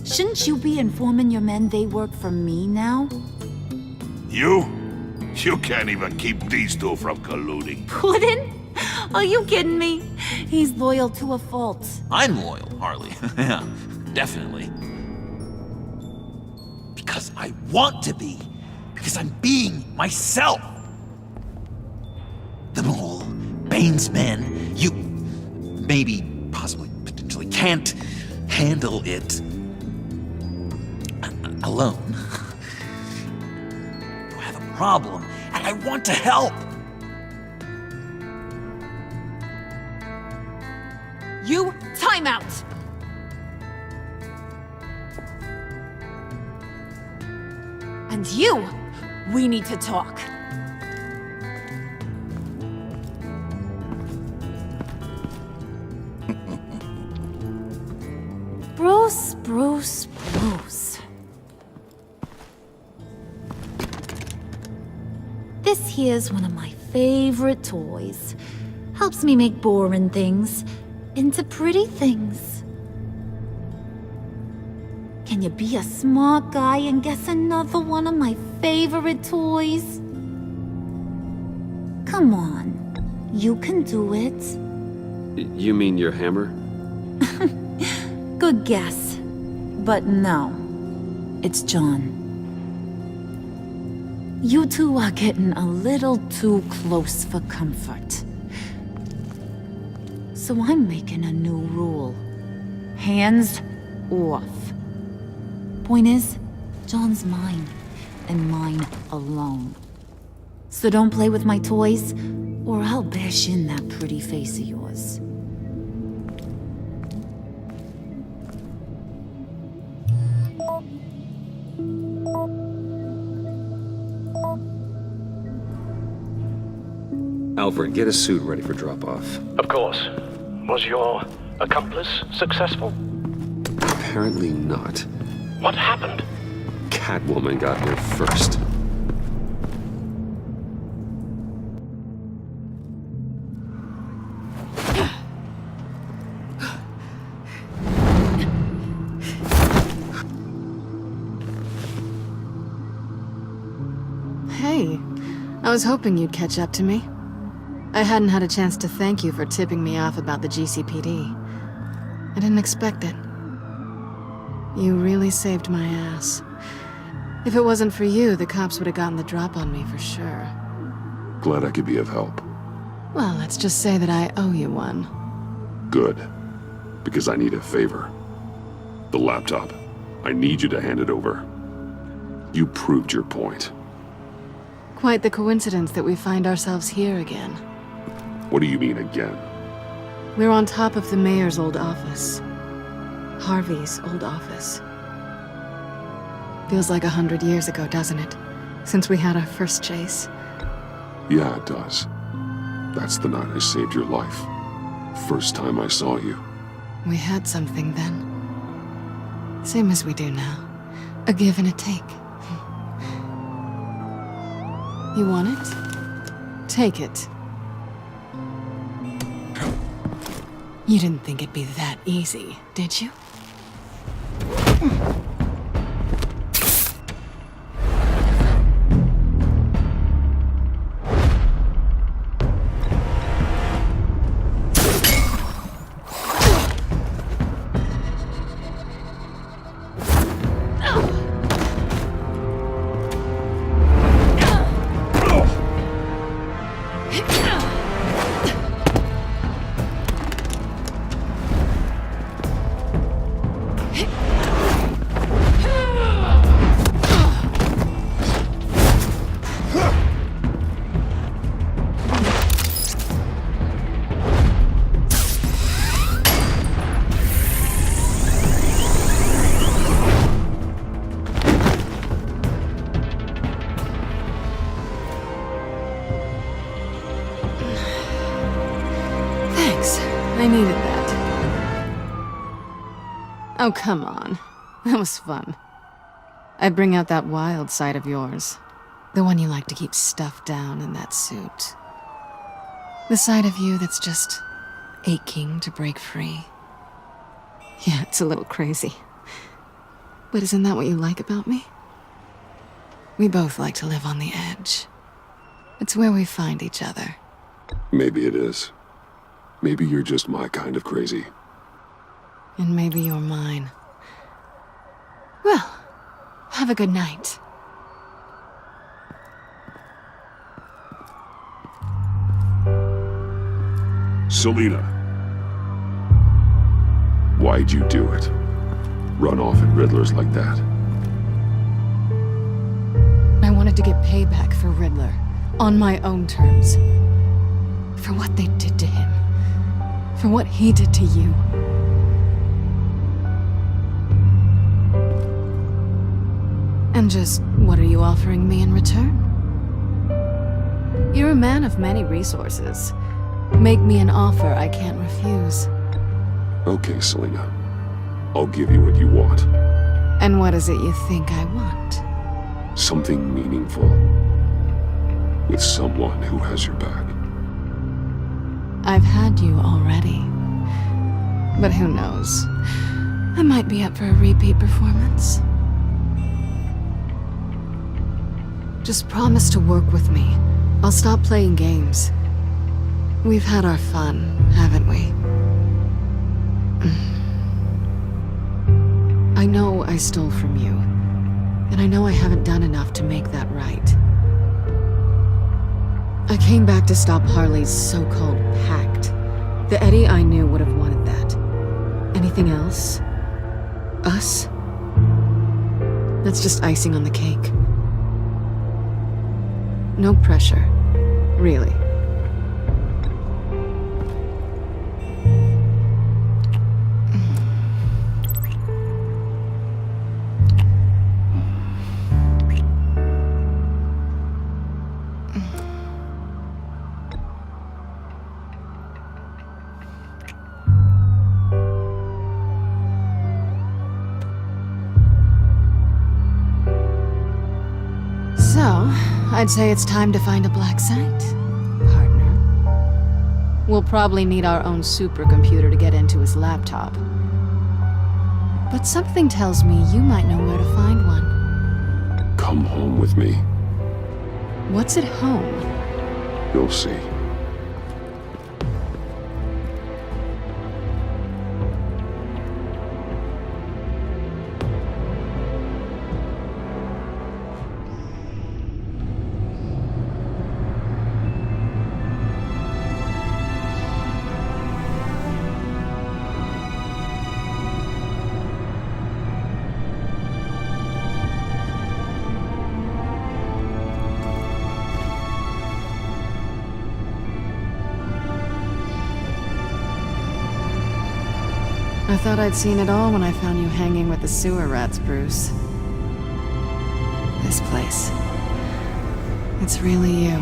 Shouldn't you be informing your men they work for me now? You? You can't even keep these two from colluding. Puddin'? Are you kidding me? He's loyal to a fault. I'm loyal, Harley. Yeah, definitely. Because I want to be. Because I'm being myself. The mole, Bane's men, you maybe, possibly, potentially can't handle it alone. You have a problem, and I want to help. You, time out! And you, we need to talk. Bruce. This here's one of my favorite toys. Helps me make boring things into pretty things. Can you be a smart guy and guess another one of my favorite toys? Come on, you can do it. You mean your hammer? Good guess. But no, it's John. You two are getting a little too close for comfort. So I'm making a new rule. Hands off. Point is, John's mine, and mine alone. So don't play with my toys, or I'll bash in that pretty face of yours. Alfred, get a suit ready for drop-off. Of course. Was your accomplice successful? Apparently not. What happened? Catwoman got here first. Hey, I was hoping you'd catch up to me. I hadn't had a chance to thank you for tipping me off about the GCPD. I didn't expect it. You really saved my ass. If it wasn't for you, the cops would have gotten the drop on me for sure. Glad I could be of help. Well, let's just say that I owe you one. Good. Because I need a favor. The laptop. I need you to hand it over. You proved your point. Quite the coincidence that we find ourselves here again. What do you mean again? We're on top of the mayor's old office. Harvey's old office. Feels like 100 years ago, doesn't it? Since we had our first chase. Yeah, it does. That's the night I saved your life. First time I saw you. We had something then. Same as we do now. A give and a take. You want it? Take it. You didn't think it'd be that easy, did you? I needed that. Oh, come on. That was fun. I bring out that wild side of yours. The one you like to keep stuffed down in that suit. The side of you that's just aching to break free. Yeah, it's a little crazy. But isn't that what you like about me? We both like to live on the edge. It's where we find each other. Maybe it is. Maybe you're just my kind of crazy. And maybe you're mine. Well, have a good night. Selina. Why'd you do it? Run off at Riddler's like that? I wanted to get payback for Riddler. On my own terms. For what they did to him. For what he did to you. And just, what are you offering me in return? You're a man of many resources. Make me an offer I can't refuse. Okay, Selina. I'll give you what you want. And what is it you think I want? Something meaningful. With someone who has your back. I've had you already. But who knows? I might be up for a repeat performance. Just promise to work with me. I'll stop playing games. We've had our fun, haven't we? I know I stole from you. And I know I haven't done enough to make that right. I came back to stop Harley's so-called pact. The Eddie I knew would have wanted that. Anything else? Us? That's just icing on the cake. No pressure. Really. So, I'd say it's time to find a black site, partner. We'll probably need our own supercomputer to get into his laptop. But something tells me you might know where to find one. Come home with me. What's at home? You'll see. I thought I'd seen it all when I found you hanging with the sewer rats, Bruce. This place. It's really you.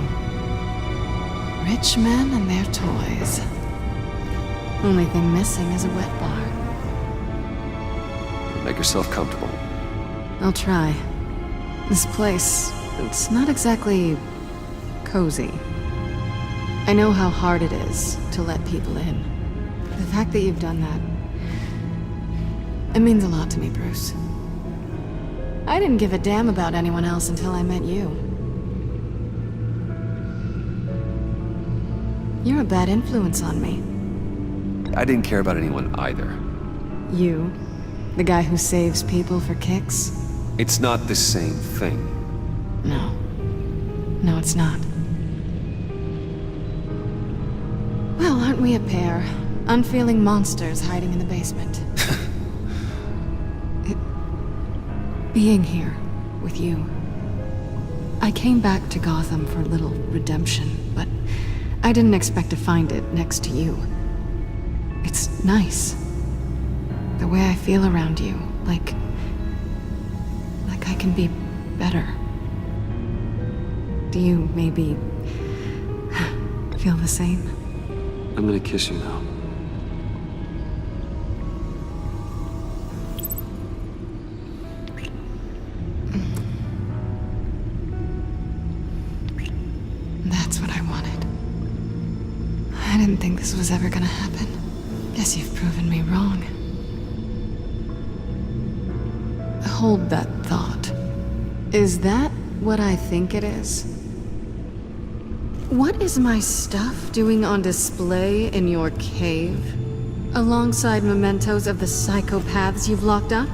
Rich men and their toys. Only thing missing is a wet bar. Make yourself comfortable. I'll try. This place, it's not exactly cozy. I know how hard it is to let people in. The fact that you've done that, it means a lot to me, Bruce. I didn't give a damn about anyone else until I met you. You're a bad influence on me. I didn't care about anyone either. You? The guy who saves people for kicks? It's not the same thing. No. No, it's not. Well, aren't we a pair? Unfeeling monsters hiding in the basement. Being here with you. I came back to Gotham for a little redemption, but I didn't expect to find it next to you. It's nice. The way I feel around you, like I can be better. Do you maybe feel the same? I'm gonna kiss you now. That's what I wanted. I didn't think this was ever gonna happen. Guess you've proven me wrong. Hold that thought. Is that what I think it is? What is my stuff doing on display in your cave? Alongside mementos of the psychopaths you've locked up?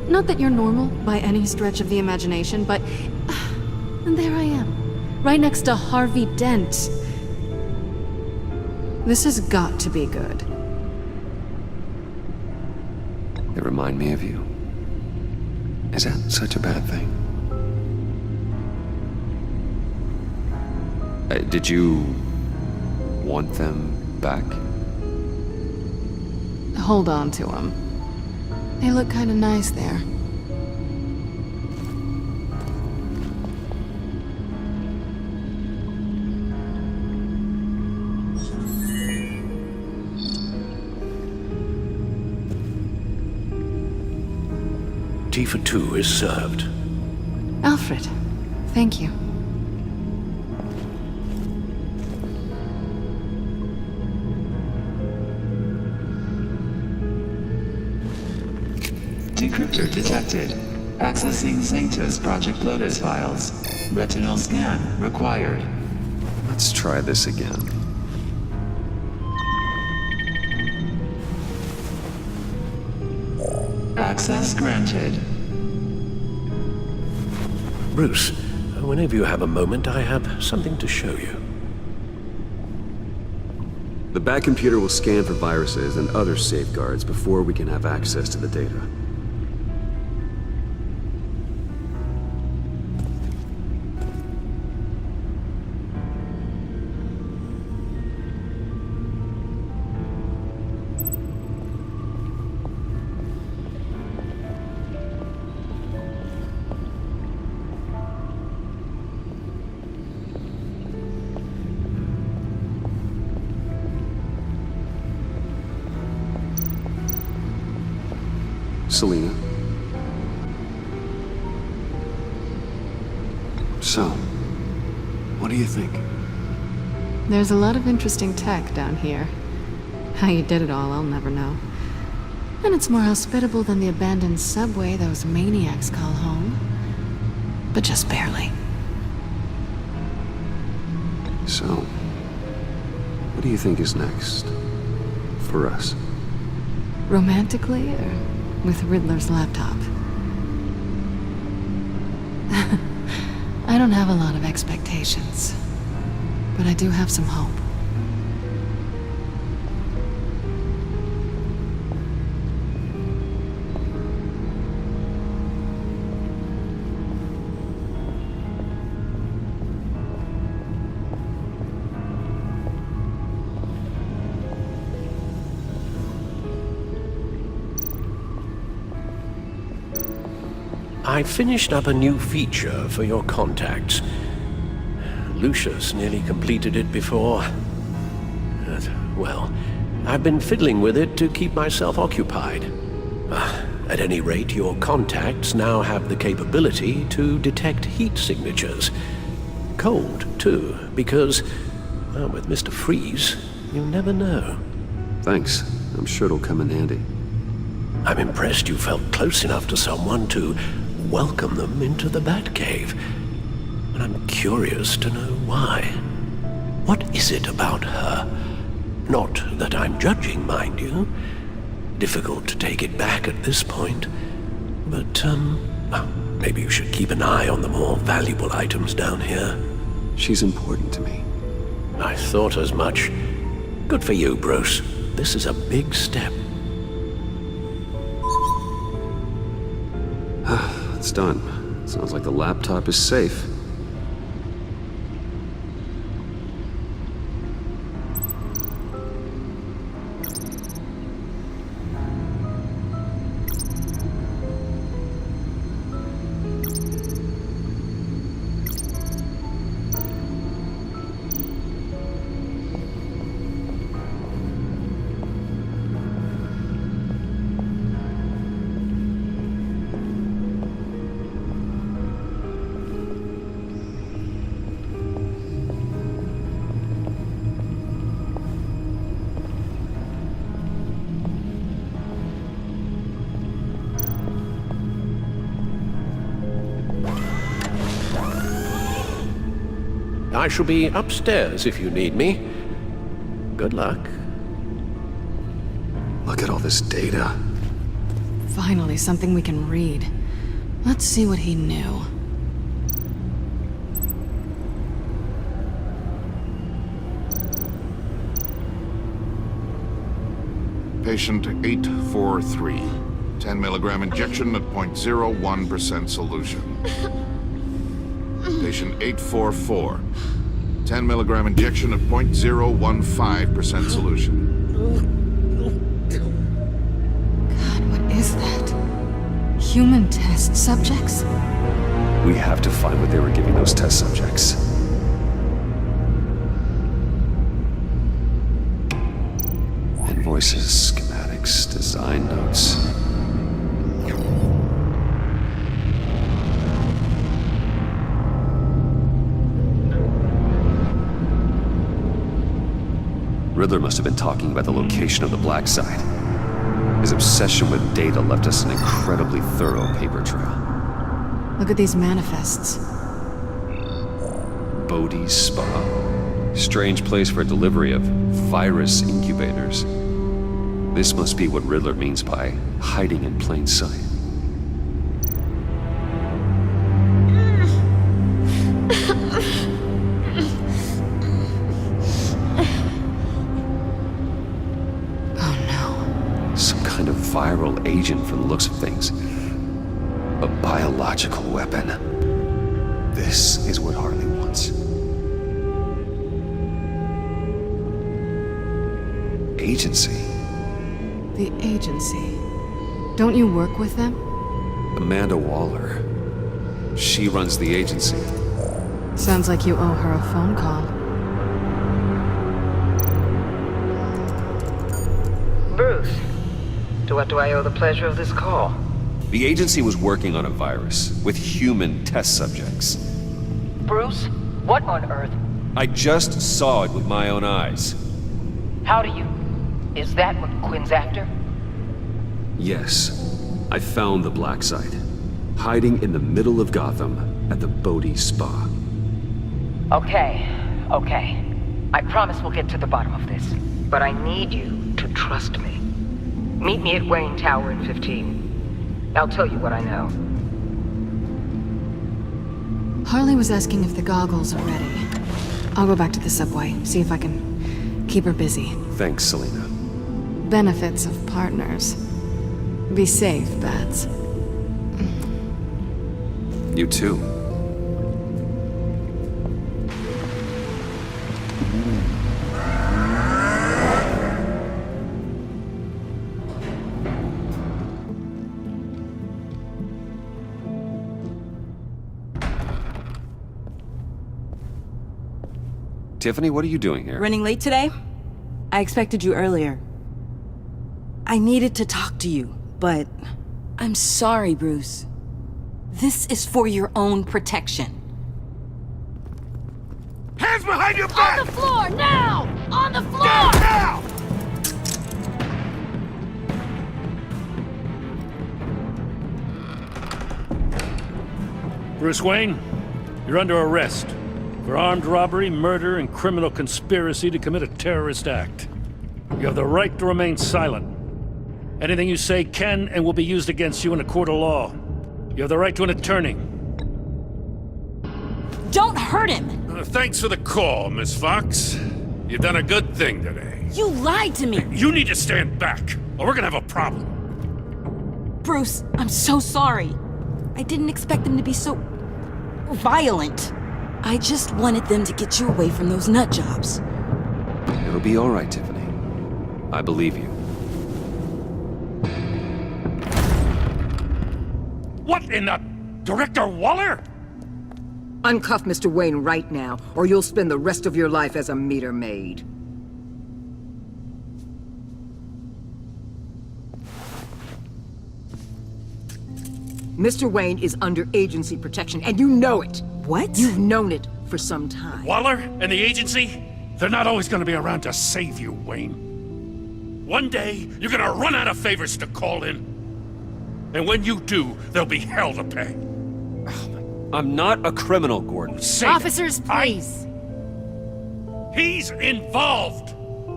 Not that you're normal by any stretch of the imagination, but and there I am, right next to Harvey Dent. This has got to be good. They remind me of you. Is that such a bad thing? Did you want them back? Hold on to them. They look kind of nice there. Tea for two is served. Alfred, thank you. Decryptor detected. Accessing Sanctus Project Lotus files. Retinal scan required. Let's try this again. Access granted. Bruce, whenever you have a moment, I have something to show you. The back computer will scan for viruses and other safeguards before we can have access to the data. Selina. So, what do you think? There's a lot of interesting tech down here. How you did it all, I'll never know. And it's more hospitable than the abandoned subway those maniacs call home. But just barely. So, what do you think is next? For us? Romantically, or with Riddler's laptop? I don't have a lot of expectations, but I do have some hope. I finished up a new feature for your contacts. Lucius nearly completed it before. Well, I've been fiddling with it to keep myself occupied. At any rate, your contacts now have the capability to detect heat signatures. Cold, too, because, well, with Mr. Freeze, you never know. Thanks. I'm sure it'll come in handy. I'm impressed you felt close enough to someone to welcome them into the Batcave. And I'm curious to know why. What is it about her? Not that I'm judging, mind you. Difficult to take it back at this point. But, well, maybe you should keep an eye on the more valuable items down here. She's important to me. I thought as much. Good for you, Bruce. This is a big step. It's done. Sounds like the laptop is safe. I shall be upstairs if you need me. Good luck. Look at all this data. Finally, something we can read. Let's see what he knew. Patient 843. 10 milligram injection at 0.01% solution. Patient 844. 10 milligram injection at 0.015% solution. God, what is that? Human test subjects? We have to find what they were giving those test subjects. Invoices, schematics, design notes. Riddler must have been talking about the location of the Black Site. His obsession with data left us an incredibly thorough paper trail. Look at these manifests. Bodhi's Spa. Strange place for delivery of virus incubators. This must be what Riddler means by hiding in plain sight. Viral agent from the looks of things. A biological weapon. This is what Harley wants. Agency. The agency. Don't you work with them? Amanda Waller. She runs the agency. Sounds like you owe her a phone call. Bruce. To what do I owe the pleasure of this call? The agency was working on a virus with human test subjects. Bruce, what on earth? I just saw it with my own eyes. How do you... Is that what Quinn's after? Yes. I found the Black Site. Hiding in the middle of Gotham at the Bodhi Spa. Okay. I promise we'll get to the bottom of this. But I need you to trust me. Meet me at Wayne Tower in 15. I'll tell you what I know. Harley was asking if the goggles are ready. I'll go back to the subway, see if I can keep her busy. Thanks, Selina. Benefits of partners. Be safe, Bats. You too. Tiffany, what are you doing here? Running late today? I expected you earlier. I needed to talk to you, but I'm sorry, Bruce. This is for your own protection. Hands behind your back! On the floor, now! On the floor! Down now! Bruce Wayne, you're under arrest for armed robbery, murder, and criminal conspiracy to commit a terrorist act. You have the right to remain silent. Anything you say can and will be used against you in a court of law. You have the right to an attorney. Don't hurt him! Thanks for the call, Miss Fox. You've done a good thing today. You lied to me! You need to stand back, or we're gonna have a problem. Bruce, I'm so sorry. I didn't expect them to be so violent. I just wanted them to get you away from those nut jobs. It'll be all right, Tiffany. I believe you. What in the... Director Waller? Uncuff Mr. Wayne right now, or you'll spend the rest of your life as a meter maid. Mr. Wayne is under agency protection, and you know it. What? You've known it for some time. Waller and the agency? They're not always gonna be around to save you, Wayne. One day, you're gonna run out of favors to call in. And when you do, there'll be hell to pay. I'm not a criminal, Gordon. Officers, please. He's involved.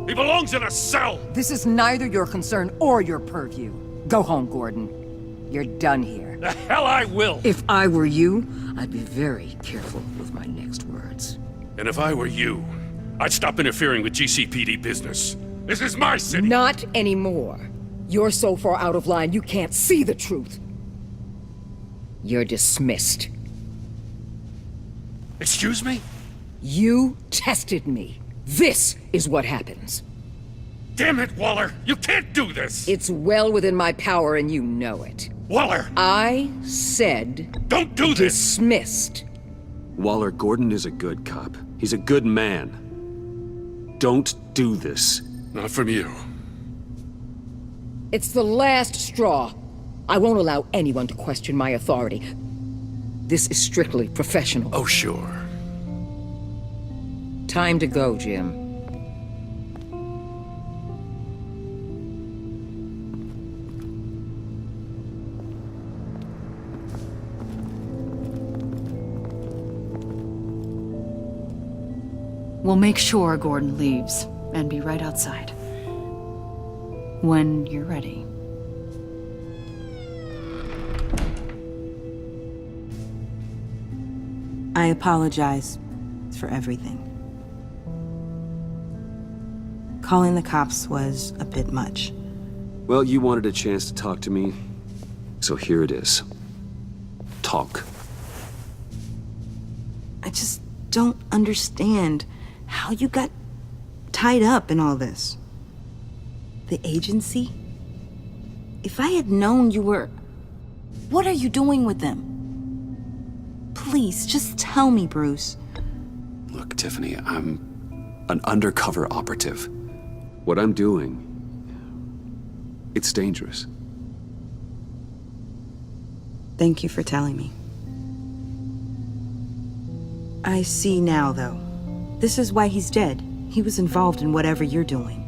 He belongs in a cell. This is neither your concern or your purview. Go home, Gordon. You're done here. The hell I will. If I were you, I'd be very careful with my next words. And if I were you, I'd stop interfering with GCPD business. This is my city. Not anymore. You're so far out of line, you can't see the truth. You're dismissed. Excuse me? You tested me. This is what happens. Damn it, Waller! You can't do this! It's well within my power and you know it. Waller! I said... Don't do this! Dismissed. Waller, Gordon is a good cop. He's a good man. Don't do this. Not from you. It's the last straw. I won't allow anyone to question my authority. This is strictly professional. Oh, sure. Time to go, Jim. We'll make sure Gordon leaves, and be right outside. When you're ready. I apologize for everything. Calling the cops was a bit much. Well, you wanted a chance to talk to me, so here it is. Talk. I just don't understand how you got tied up in all this. The agency? If I had known you were... What are you doing with them? Please, just tell me, Bruce. Look, Tiffany, I'm an undercover operative. What I'm doing, it's dangerous. Thank you for telling me. I see now, though. This is why he's dead. He was involved in whatever you're doing.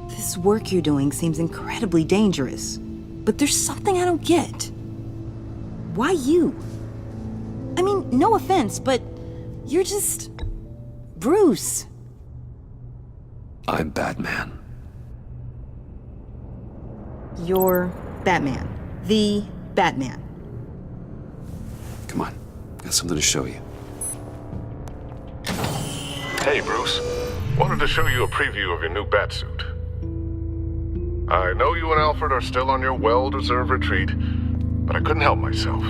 This work you're doing seems incredibly dangerous. But there's something I don't get. Why you? I mean, no offense, but you're just... Bruce. I'm Batman. You're Batman. The Batman. Come on, got something to show you. Hey, Bruce. Wanted to show you a preview of your new Batsuit. I know you and Alfred are still on your well-deserved retreat, but I couldn't help myself.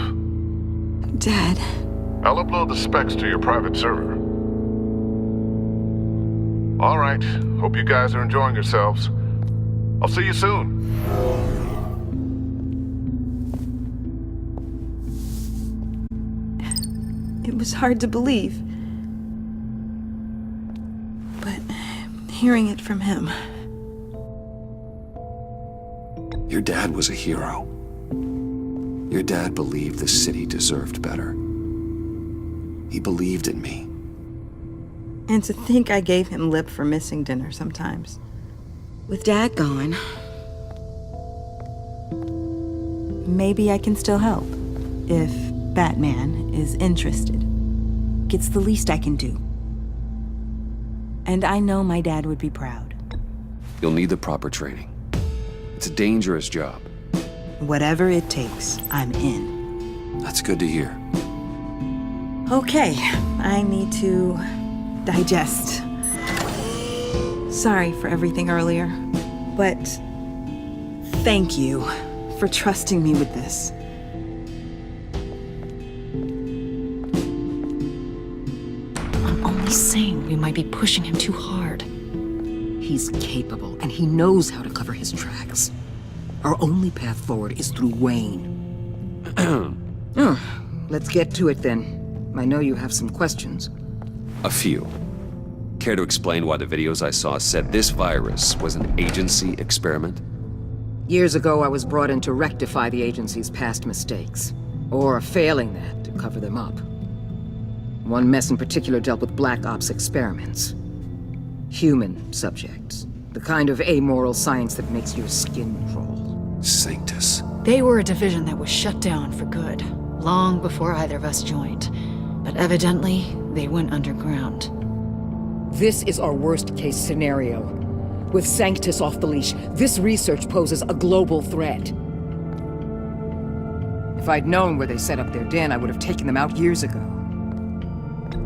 Dad. I'll upload the specs to your private server. All right. Hope you guys are enjoying yourselves. I'll see you soon. It was hard to believe. but hearing it from him... Your dad was a hero. Your dad believed the city deserved better. He believed in me. And to think I gave him lip for missing dinner sometimes. With Dad gone, maybe I can still help. If Batman is interested. It's the least I can do. And I know my dad would be proud. You'll need the proper training. It's a dangerous job. Whatever it takes, I'm in. That's good to hear. Okay, I need to digest. Sorry for everything earlier, but thank you for trusting me with this. I'm only saying we might be pushing him too hard. He's capable, and he knows how to cover his tracks. Our only path forward is through Wayne. Let's get to it then. I know you have some questions. A few. Care to explain why the videos I saw said this virus was an agency experiment? Years ago, I was brought in to rectify the agency's past mistakes. Or failing that, to cover them up. One mess in particular dealt with Black Ops experiments. Human subjects. The kind of amoral science that makes your skin crawl. Sanctus. They were a division that was shut down for good, long before either of us joined. But evidently, they went underground. This is our worst-case scenario. With Sanctus off the leash, this research poses a global threat. If I'd known where they set up their den, I would have taken them out years ago.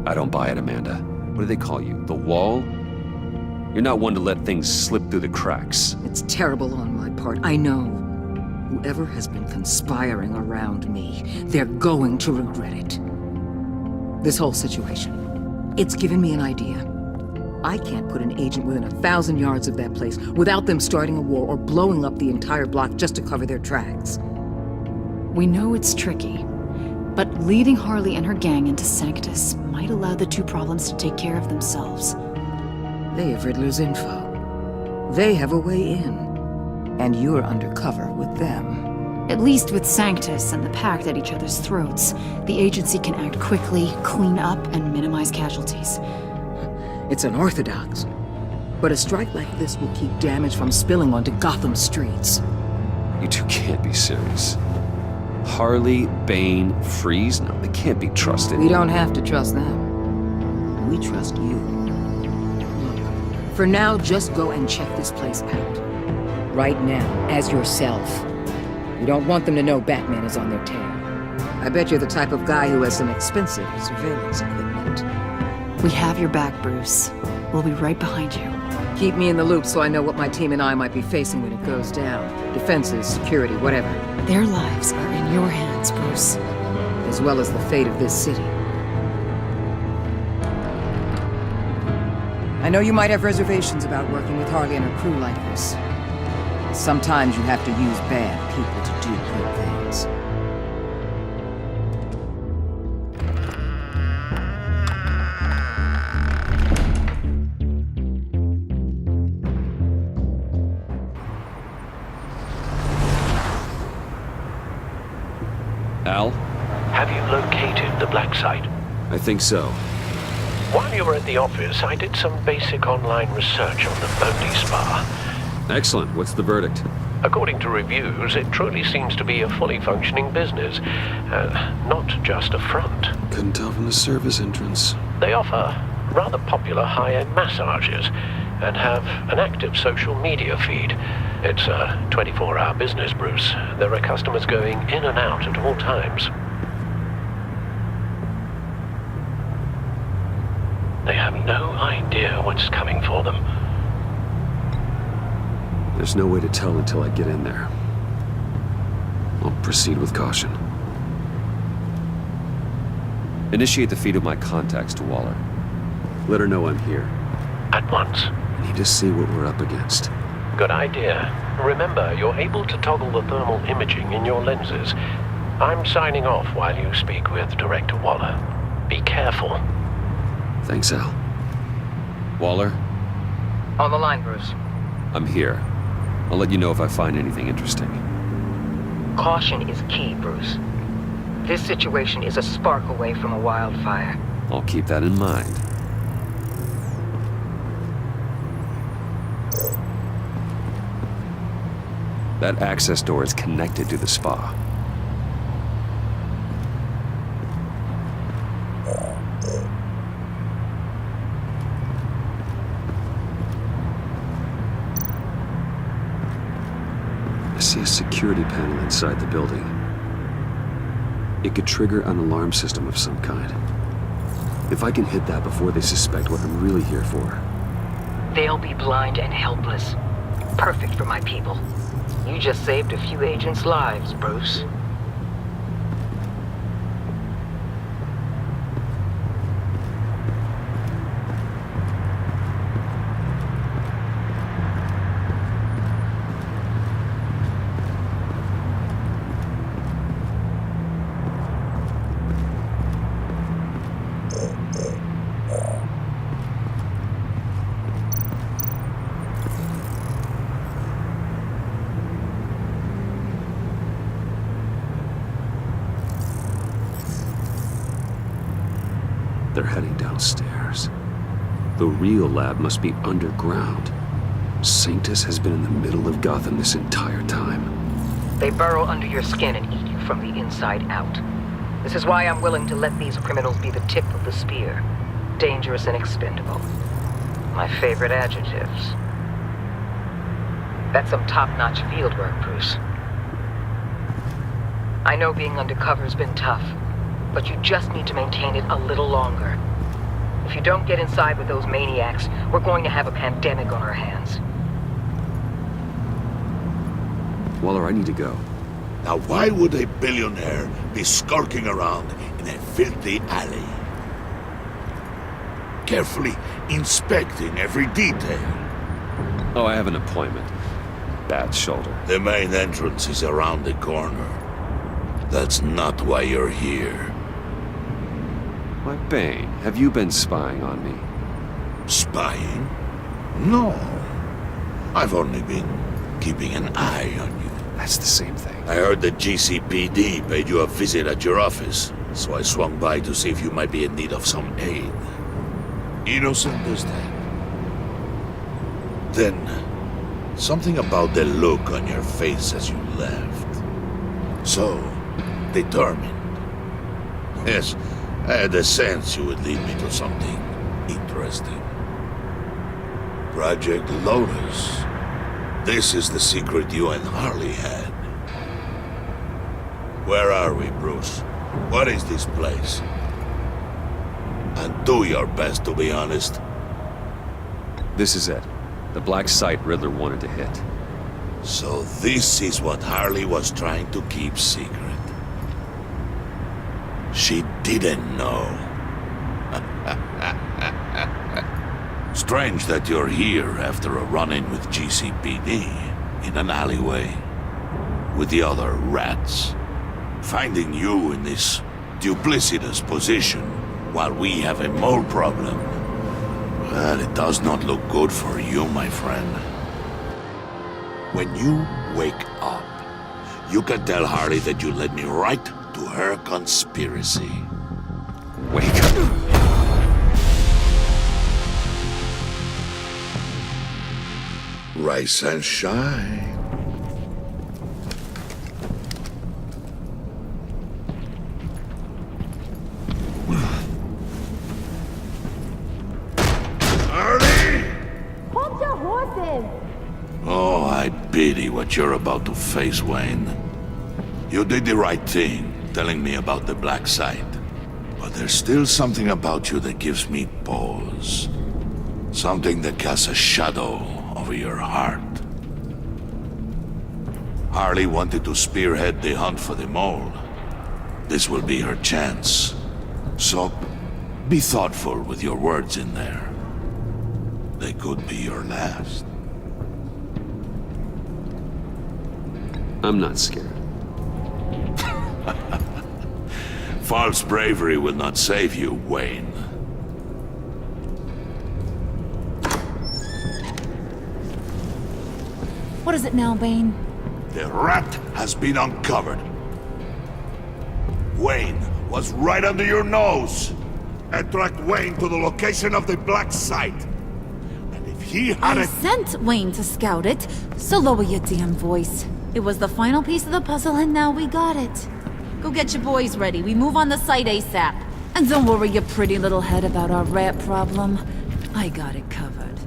I don't buy it, Amanda. What do they call you? The Wall? You're not one to let things slip through the cracks. It's terrible on my part, I know. Whoever has been conspiring around me, they're going to regret it. This whole situation, it's given me an idea. I can't put an agent within 1,000 yards of that place without them starting a war or blowing up the entire block just to cover their tracks. We know it's tricky, but leading Harley and her gang into Sanctus might allow the two problems to take care of themselves. They have Riddler's info. They have a way in. And you're undercover with them. At least with Sanctus and the Pact at each other's throats, the agency can act quickly, clean up, and minimize casualties. It's unorthodox. But a strike like this will keep damage from spilling onto Gotham streets. You two can't be serious. Harley, Bane, Freeze? No, they can't be trusted. We don't have to trust them. We trust you. Look, for now, just go and check this place out. Right now, as yourself. You don't want them to know Batman is on their tail. I bet you're the type of guy who has some expensive surveillance equipment. We have your back, Bruce. We'll be right behind you. Keep me in the loop so I know what my team and I might be facing when it goes down. Defenses, security, whatever. Their lives are in your hands, Bruce. As well as the fate of this city. I know you might have reservations about working with Harley and her crew like this. Sometimes you have to use bad people to do good things. Al? Have you located the black site? I think so. While you were at the office, I did some basic online research on the Bodhi Spa. Excellent. What's the verdict? According to reviews, it truly seems to be a fully functioning business, not just a front. Couldn't tell from the service entrance. They offer rather popular high-end massages and have an active social media feed. It's a 24-hour business, Bruce. There are customers going in and out at all times. They have no idea what's coming for them. There's no way to tell until I get in there. I'll proceed with caution. Initiate the feed of my contacts to Waller. Let her know I'm here. At once. I need to see what we're up against. Good idea. Remember, you're able to toggle the thermal imaging in your lenses. I'm signing off while you speak with Director Waller. Be careful. Thanks, Al. Waller, On the line, Bruce. I'm here. I'll let you know if I find anything interesting. Caution is key, Bruce. This situation is a spark away from a wildfire. I'll keep that in mind. That access door is connected to the spa. I see a security panel inside the building. It could trigger an alarm system of some kind. If I can hit that before they suspect what I'm really here for. They'll be blind and helpless. Perfect for my people. You just saved a few agents' lives, Bruce. They're heading downstairs. The real lab must be underground. Sanctus has been in the middle of Gotham this entire time. They burrow under your skin and eat you from the inside out. This is why I'm willing to let these criminals be the tip of the spear. Dangerous and expendable. My favorite adjectives. That's some top-notch field work, Bruce. I know being undercover's been tough, but you just need to maintain it a little longer. If you don't get inside with those maniacs, we're going to have a pandemic on our hands. Waller, I need to go. Now why would a billionaire be skulking around in a filthy alley? Carefully inspecting every detail. Oh, I have an appointment. Bad shoulder. The main entrance is around the corner. That's not why you're here. Why, Bane, have you been spying on me? Spying? No. I've only been keeping an eye on you. That's the same thing. I heard the GCPD paid you a visit at your office, so I swung by to see if you might be in need of some aid. Innocent as that. Then, something about the look on your face as you left. So, determined. Yes, I had a sense you would lead me to something interesting. Project Lotus. This is the secret you and Harley had. Where are we, Bruce? What is this place? And do your best to be honest. This is it. The black site Riddler wanted to hit. So this is what Harley was trying to keep secret. She didn't know. Strange that you're here after a run-in with GCPD in an alleyway with the other rats. Finding you in this duplicitous position while we have a mole problem. Well, it does not look good for you, my friend. When you wake up, you can tell Harley that you led me right to her conspiracy. Wake up. Rise and shine. Harley! Hold your horses! Oh, I pity what you're about to face, Wayne. You did the right thing, telling me about the black site. But there's still something about you that gives me pause. Something that casts a shadow over your heart. Harley wanted to spearhead the hunt for the mole. This will be her chance. So, be thoughtful with your words in there. They could be your last. I'm not scared. False bravery will not save you, Wayne. What is it now, Bane? The rat has been uncovered. Wayne was right under your nose. I tracked Wayne to the location of the black site. And if he had I sent Wayne to scout it, so lower your damn voice. It was the final piece of the puzzle and now we got it. Go get your boys ready. We move on the site ASAP. And don't worry your pretty little head about our rat problem. I got it covered.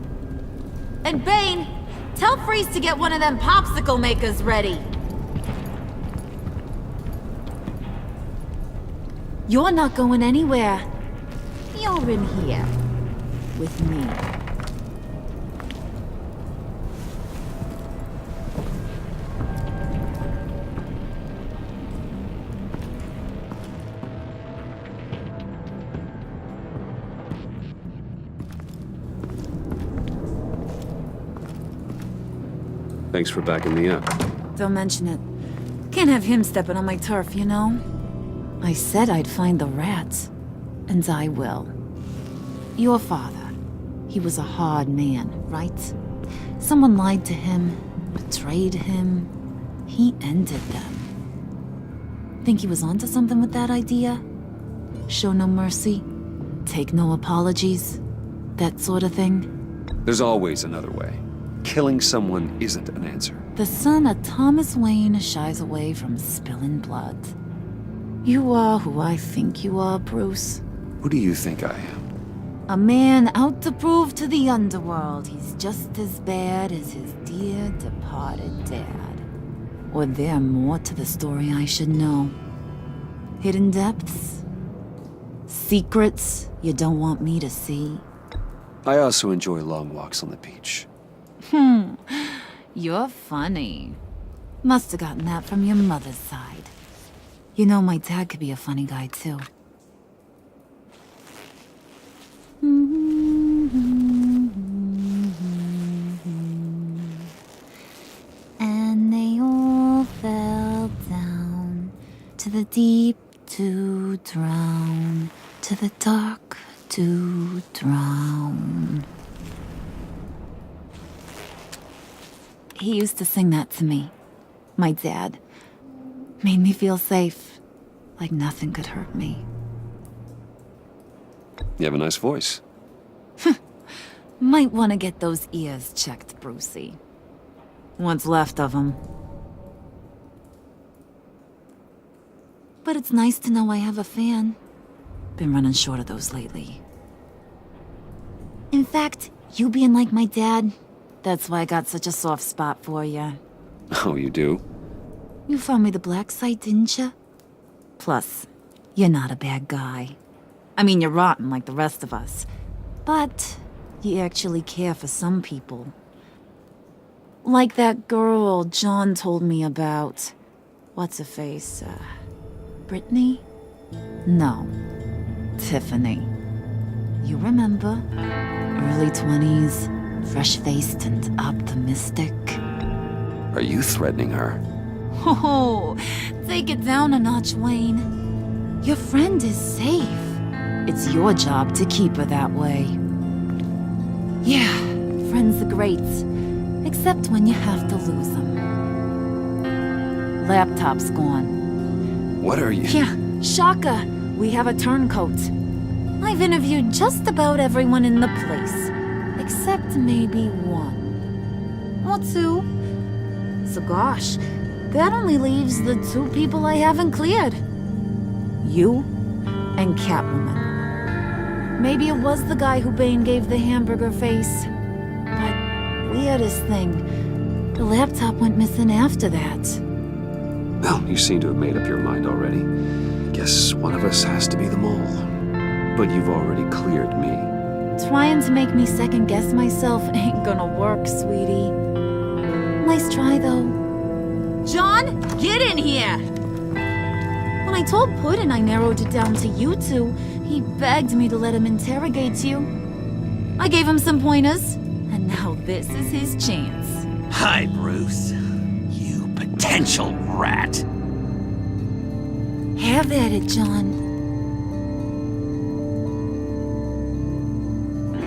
And Bane, tell Freeze to get one of them popsicle makers ready. You're not going anywhere. You're in here. With me. Thanks for backing me up. Don't mention it. Can't have him stepping on my turf, you know? I said I'd find the rats. And I will. Your father. He was a hard man, right? Someone lied to him, betrayed him. He ended them. Think he was onto something with that idea? Show no mercy? Take no apologies? That sort of thing? There's always another way. Killing someone isn't an answer. The son of Thomas Wayne shies away from spilling blood. You are who I think you are, Bruce. Who do you think I am? A man out to prove to the underworld he's just as bad as his dear departed dad. Or there more to the story I should know. Hidden depths? Secrets you don't want me to see? I also enjoy long walks on the beach. You're funny. Must have gotten that from your mother's side. You know, my dad could be a funny guy, too. And they all fell down to the deep to drown, to the dark to drown. He used to sing that to me. My dad. Made me feel safe. Like nothing could hurt me. You have a nice voice. Might want to get those ears checked, Brucey. What's left of them. But it's nice to know I have a fan. Been running short of those lately. In fact, you being like my dad, that's why I got such a soft spot for you. Oh, you do? You found me the black site, didn't you? Plus, you're not a bad guy. I mean, you're rotten like the rest of us. But you actually care for some people. Like that girl John told me about. What's her face? Brittany? No. Tiffany. You remember? Early 20s, fresh-faced and optimistic. Are you threatening her? Oh, take it down a notch, Wayne. Your friend is safe. It's your job to keep her that way. Yeah, friends are great. Except when you have to lose them. Laptop's gone. What are you? Yeah, shocker. We have a turncoat. I've interviewed just about everyone in the place. Except maybe one. Or two. So gosh, that only leaves the two people I haven't cleared. You and Catwoman. Maybe it was the guy who Bane gave the hamburger face. But weirdest thing, the laptop went missing after that. Well, you seem to have made up your mind already. Guess one of us has to be the mole. But you've already cleared me. Trying to make me second-guess myself ain't gonna work, sweetie. Nice try, though. John, get in here! When I told Puddin' I narrowed it down to you two, he begged me to let him interrogate you. I gave him some pointers, and now this is his chance. Hi, Bruce. You potential rat. Have at it, John.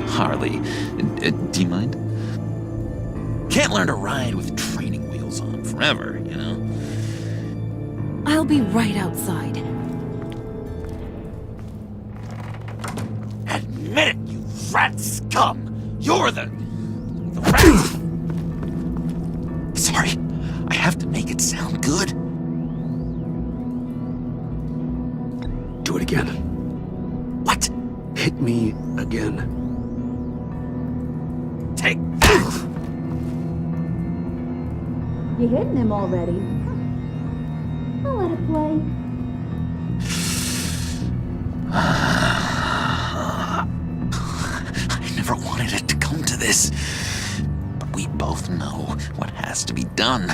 Harley, do you mind? Can't learn to ride with training wheels on forever, you know? I'll be right outside. Admit it, you rat scum! You're the rat! Sorry, I have to make it sound good. Do it again. What? Hit me again. Take that! You're hitting him already. I'll let it play. I never wanted it to come to this. But we both know what has to be done.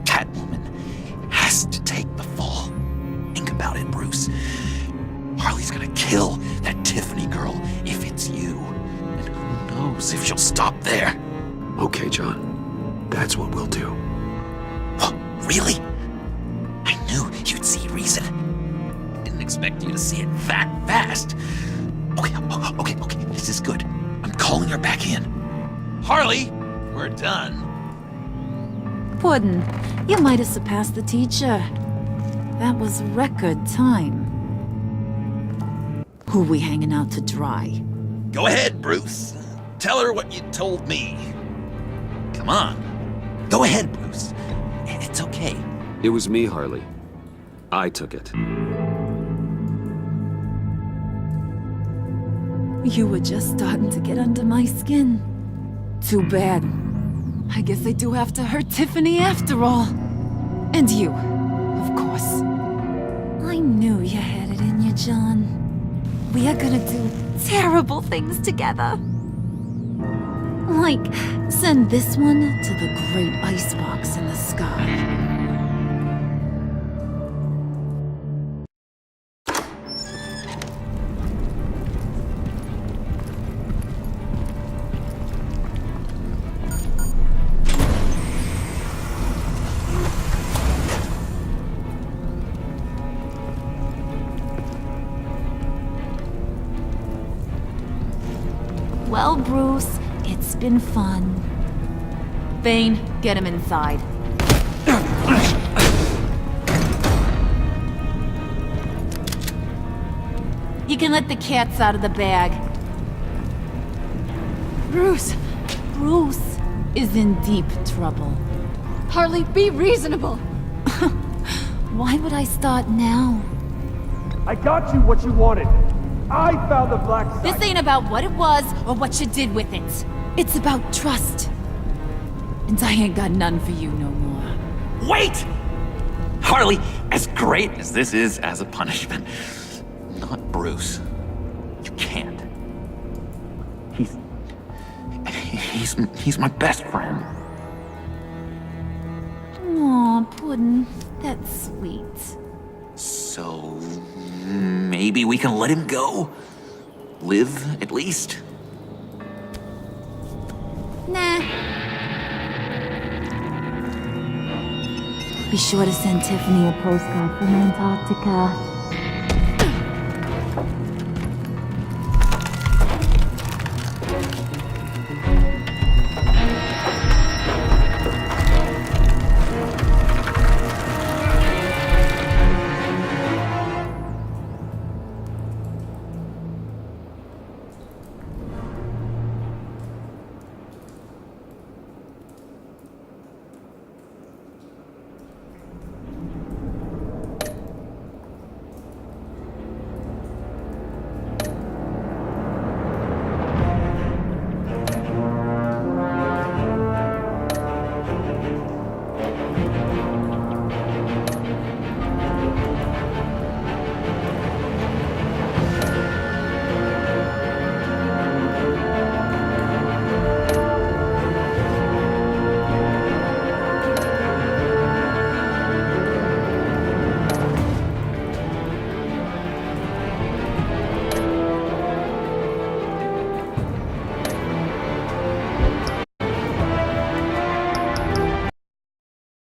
Catwoman has to take the fall. Think about it, Bruce. Harley's gonna kill that Tiffany girl if it's you. And who knows if she'll stop there. Okay, John. That's what we'll do. Oh, really? I knew you'd see reason. Didn't expect you to see it that fast. Okay, this is good. I'm calling her back in. Harley, we're done. Puddin', you might have surpassed the teacher. That was record time. Who we hanging out to dry? Go ahead, Bruce. Tell her what you told me. Come on. Go ahead, Bruce. It's okay. It was me, Harley. I took it. You were just starting to get under my skin. Too bad. I guess I do have to hurt Tiffany after all. And you, of course. I knew you had it in you, John. We are gonna do terrible things together. Like, send this one to the great icebox in the sky. Well, Bruce, it's been fun. Bane, get him inside. You can let the cats out of the bag. Bruce! Bruce is in deep trouble. Harley, be reasonable! Why would I start now? I got you what you wanted. I found the black site. This ain't about what it was or what you did with it. It's about trust. And I ain't got none for you no more. Wait! Harley, as great as this is as a punishment, not Bruce. You can't. He's my best friend. Aw, Puddin', that's sweet. So maybe we can let him go? Live, at least? Nah. Be sure to send Tiffany a postcard from Antarctica.